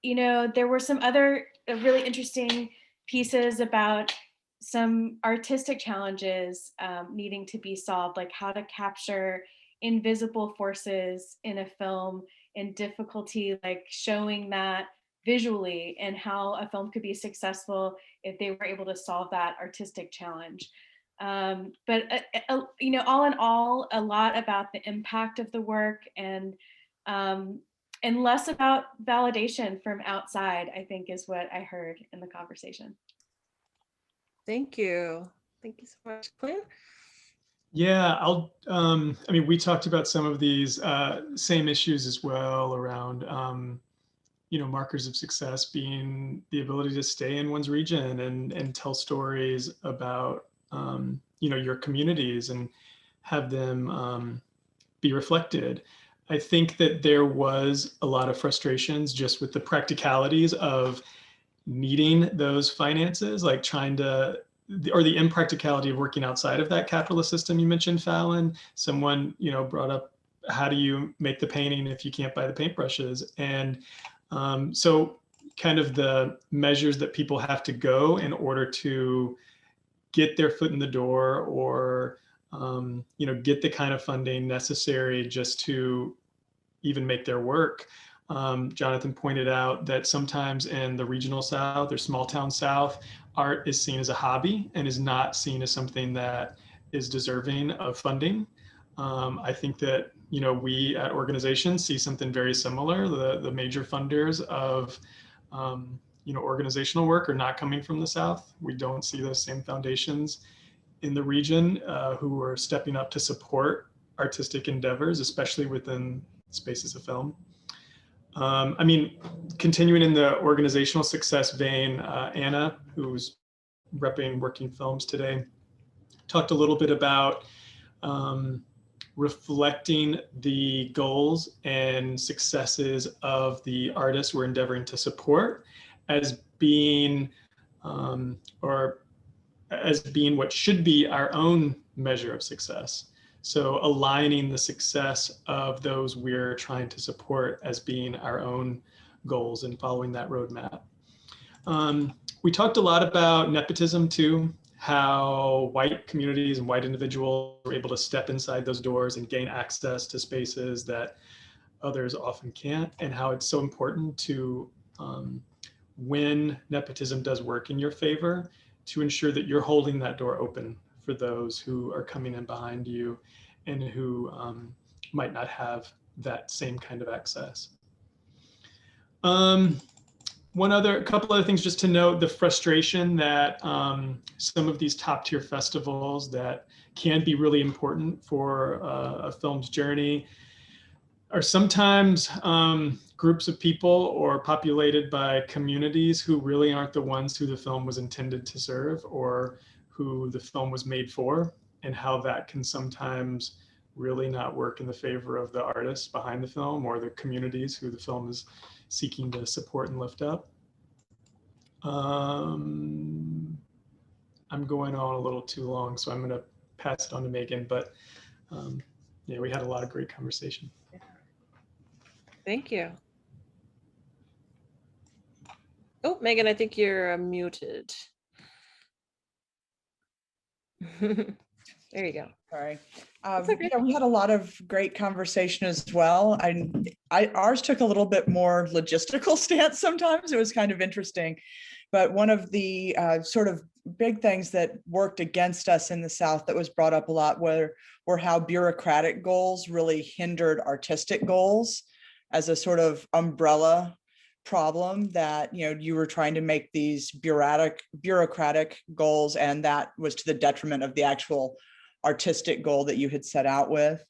there were some other really interesting pieces about some artistic challenges needing to be solved, like how to capture invisible forces in a film, and difficulty like showing that visually, and how a film could be successful if they were able to solve that artistic challenge. But all in all, a lot about the impact of the work, and less about validation from outside, I think, is what I heard in the conversation. Thank you. Thank you so much, Clint. Yeah, we talked about some of these same issues as well around, markers of success being the ability to stay in one's region and tell stories about, your communities, and have them be reflected. I think that there was a lot of frustrations just with the practicalities of needing those finances, like the impracticality of working outside of that capitalist system you mentioned, Fallon. Someone, brought up, how do you make the painting if you can't buy the paintbrushes? And so kind of the measures that people have to go in order to get their foot in the door, or get the kind of funding necessary just to even make their work, Jonathan pointed out that sometimes in the regional South or small town South, art is seen as a hobby and is not seen as something that is deserving of funding. I think that, you know, we at organizations see something very similar. The major funders of, you know, organizational work are not coming from the South. We don't see those same foundations in the region who are stepping up to support artistic endeavors, especially within spaces of film. I mean, continuing in the organizational success vein, Anna, who's repping Working Films today, talked a little bit about reflecting the goals and successes of the artists we're endeavoring to support as being, or as being what should be our own measure of success. So aligning the success of those we're trying to support as being our own goals and following that roadmap. We talked a lot about nepotism too, how white communities and white individuals are able to step inside those doors and gain access to spaces that others often can't, and how it's so important to, when nepotism does work in your favor, to ensure that you're holding that door open for those who are coming in behind you and who might not have that same kind of access. Couple other things just to note: the frustration that some of these top tier festivals that can be really important for a film's journey are sometimes groups of people or populated by communities who really aren't the ones who the film was intended to serve or who the film was made for, and how that can sometimes really not work in the favor of the artists behind the film or the communities who the film is seeking to support and lift up. I'm going on a little too long, so I'm going to pass it on to Megan, but yeah, we had a lot of great conversation. Thank you. Oh, Megan, I think you're muted. There you go. Sorry. Okay. Yeah, we had a lot of great conversation as well. Ours took a little bit more logistical stance sometimes. It was kind of interesting. But one of the sort of big things that worked against us in the South that was brought up a lot were how bureaucratic goals really hindered artistic goals as a sort of umbrella problem, that, you know, you were trying to make these bureaucratic goals, and that was to the detriment of the actual artistic goal that you had set out with.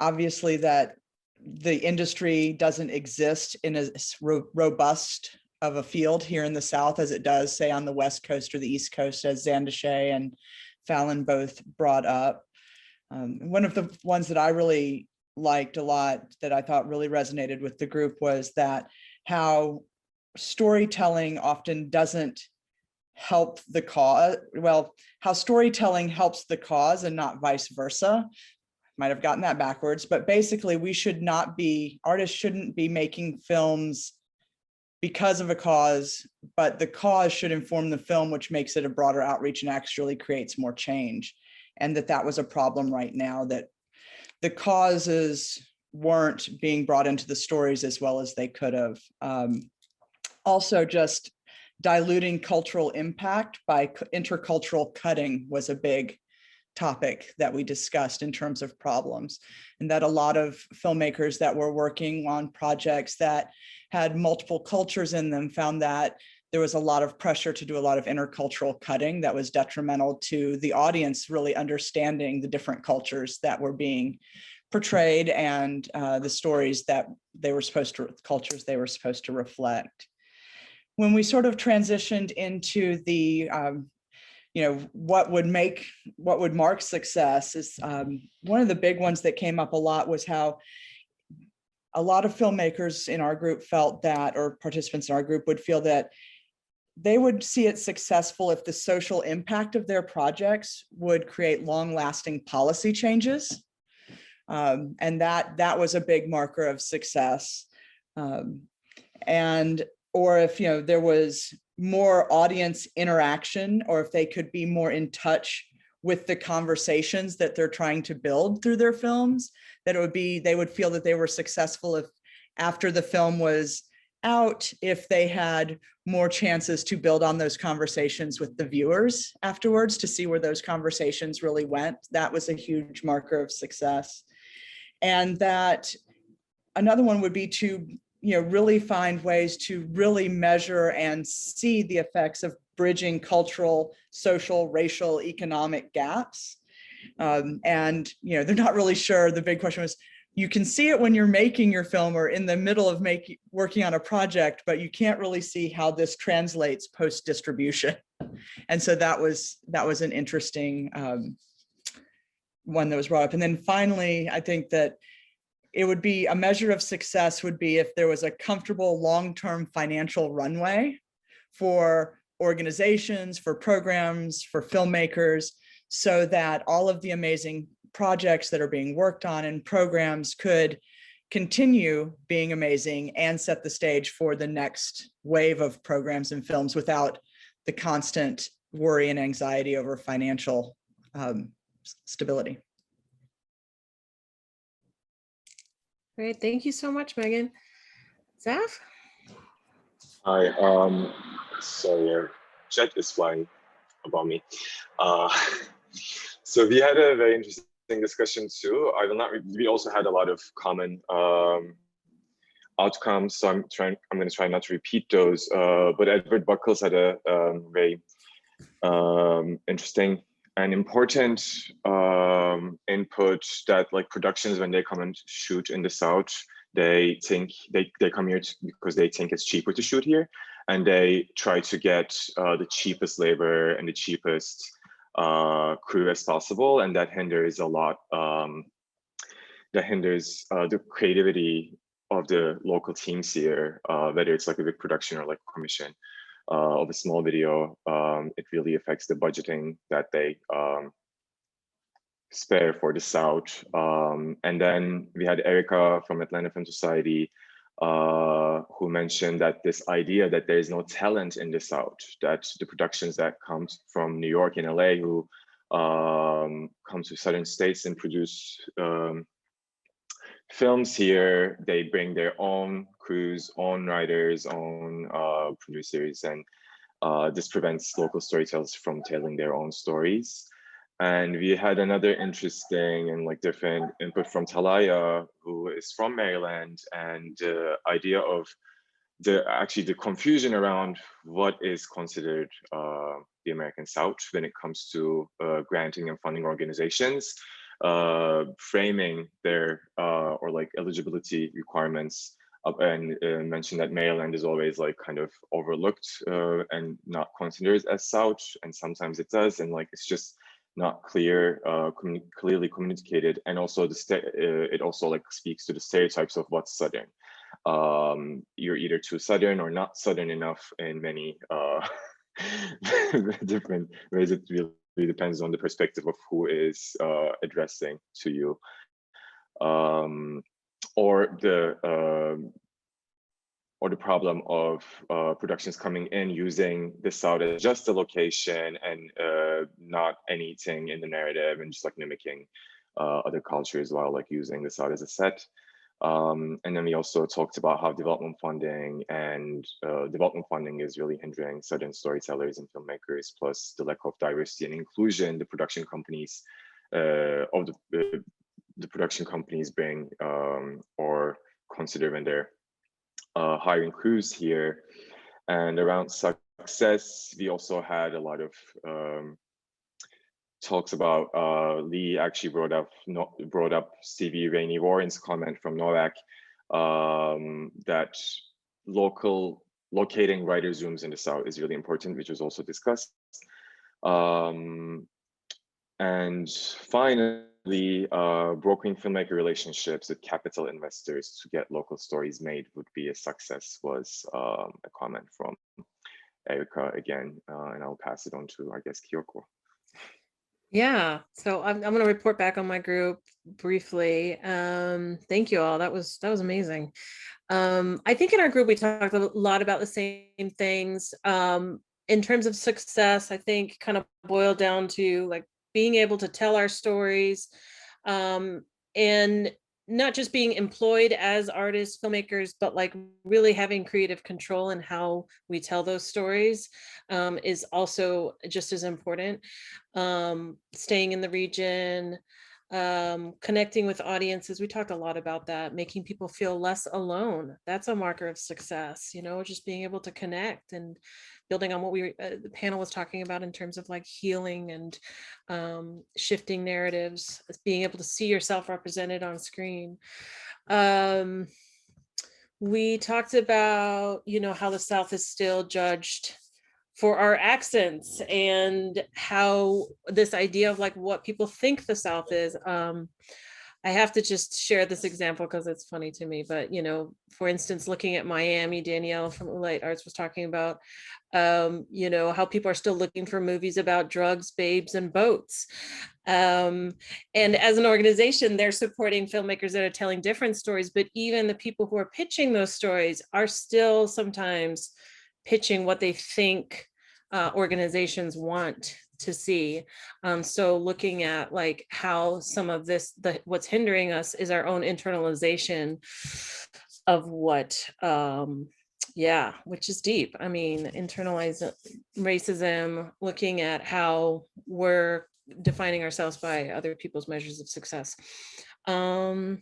Obviously, that the industry doesn't exist in as robust of a field here in the South as it does, say, on the West Coast or the East Coast, as Zandashay and Fallon both brought up. One of the ones that I really liked a lot, that I thought really resonated with the group, was that how storytelling often doesn't help the cause. Well, how storytelling helps the cause and not vice versa. Might have gotten that backwards, but basically artists shouldn't be making films because of a cause, but the cause should inform the film, which makes it a broader outreach and actually creates more change. And that was a problem right now, that the causes weren't being brought into the stories as well as they could have. Also, just diluting cultural impact by intercultural cutting was a big topic that we discussed in terms of problems, and that a lot of filmmakers that were working on projects that had multiple cultures in them found that there was a lot of pressure to do a lot of intercultural cutting that was detrimental to the audience really understanding the different cultures that were being portrayed and the stories that cultures they were supposed to reflect. When we sort of transitioned into the, what would mark success, is one of the big ones that came up a lot was how a lot of filmmakers in our group felt that, or participants in our group would feel that they would see it successful if the social impact of their projects would create long-lasting policy changes. And that was a big marker of success. Or if, there was more audience interaction, or if they could be more in touch with the conversations that they're trying to build through their films, that they would feel that they were successful after the film was out, if they had more chances to build on those conversations with the viewers afterwards to see where those conversations really went. That was a huge marker of success. And that another one would be to really find ways to really measure and see the effects of bridging cultural, social, racial, economic gaps. And they're not really sure. The big question was, you can see it when you're making your film or in the middle of working on a project, but you can't really see how this translates post-distribution. And so that was an interesting one that was brought up. And then finally, I think that it would be a measure of success would be if there was a comfortable long-term financial runway for organizations, for programs, for filmmakers, so that all of the amazing projects that are being worked on and programs could continue being amazing and set the stage for the next wave of programs and films without the constant worry and anxiety over financial stability. Great, thank you so much, Megan. Zaf? Hi, sorry, your jet is flying above me. So we had a very interesting discussion too. We also had a lot of common outcomes, so I'm going to try not to repeat those. But Edward Buckles had a very interesting and important input that like productions, when they come and shoot in the South, they think they come here because they think it's cheaper to shoot here, and they try to get the cheapest labor and the cheapest crew as possible, and that hinders a lot. That hinders the creativity of the local teams here, whether it's like a big production or like commission of a small video. It really affects the budgeting that they spare for the South. And then we had Erica from Atlanta Film Society, who mentioned that this idea that there is no talent in the South, that the productions that come from New York and LA who come to southern states and produce films here, they bring their own crews, own writers, own producers, and this prevents local storytellers from telling their own stories. And we had another interesting and like different input from Talaya, who is from Maryland, and the idea of the confusion around what is considered the American South when it comes to granting and funding organizations, framing their or like eligibility requirements up, and mentioned that Maryland is always like kind of overlooked and not considered as South, and sometimes it does, and like it's just not clearly communicated. And also it also like speaks to the stereotypes of what's Southern. You're either too Southern or not Southern enough in many different ways. It really depends on the perspective of who is addressing to you, or the problem of productions coming in using the South as just a location and not anything in the narrative, and just like mimicking other cultures while like using the South as a set. And then we also talked about how development funding is really hindering Southern storytellers and filmmakers, plus the lack of diversity and inclusion the production companies the production companies bring or consider when they're hiring crews here. And around success, we also had a lot of talks about Lee actually brought up Stevie Rainey Warren's comment from NOAC that locating writers' rooms in the South is really important, which was also discussed. And finally, brokering filmmaker relationships with capital investors to get local stories made would be a success, was a comment from Erica again, and I'll pass it on to, I guess, Kyoko. Yeah, so I'm going to report back on my group briefly. Thank you all. That was amazing. I think in our group we talked a lot about the same things. In terms of success, I think kind of boiled down to like being able to tell our stories, and not just being employed as artists, filmmakers, but like really having creative control in how we tell those stories is also just as important. Staying in the region, connecting with audiences. We talk a lot about that, making people feel less alone. That's a marker of success, you know, just being able to connect and building on what the panel was talking about in terms of like healing and shifting narratives, being able to see yourself represented on screen. We talked about, you know, how the South is still judged for our accents and how this idea of like what people think the South is. I have to just share this example because it's funny to me, but you know, for instance, looking at Miami, Danielle from Light Arts was talking about, you know, how people are still looking for movies about drugs, babes, and boats. And as an organization, they're supporting filmmakers that are telling different stories, but even the people who are pitching those stories are still sometimes pitching what they think organizations want to see. So looking at like how some of this, what's hindering us is our own internalization of what, yeah, which is deep. I mean, internalized racism, looking at how we're defining ourselves by other people's measures of success. I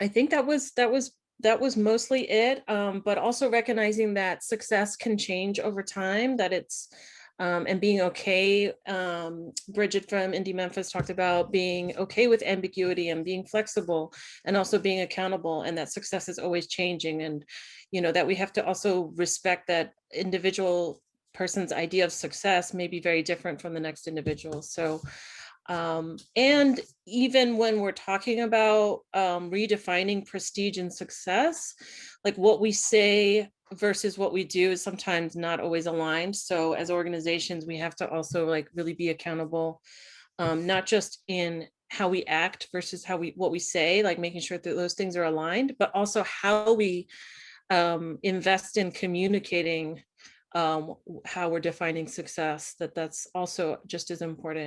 think that was mostly it, but also recognizing that success can change over time, that it's and being okay. Bridget from Indie Memphis talked about being okay with ambiguity and being flexible and also being accountable, and that success is always changing, and you know that we have to also respect that individual person's idea of success may be very different from the next individual. So and even when we're talking about redefining prestige and success, like what we say versus what we do is sometimes not always aligned. So as organizations, we have to also like really be accountable, not just in how we act versus what we say, like making sure that those things are aligned, but also how we invest in communicating how we're defining success, that's also just as important.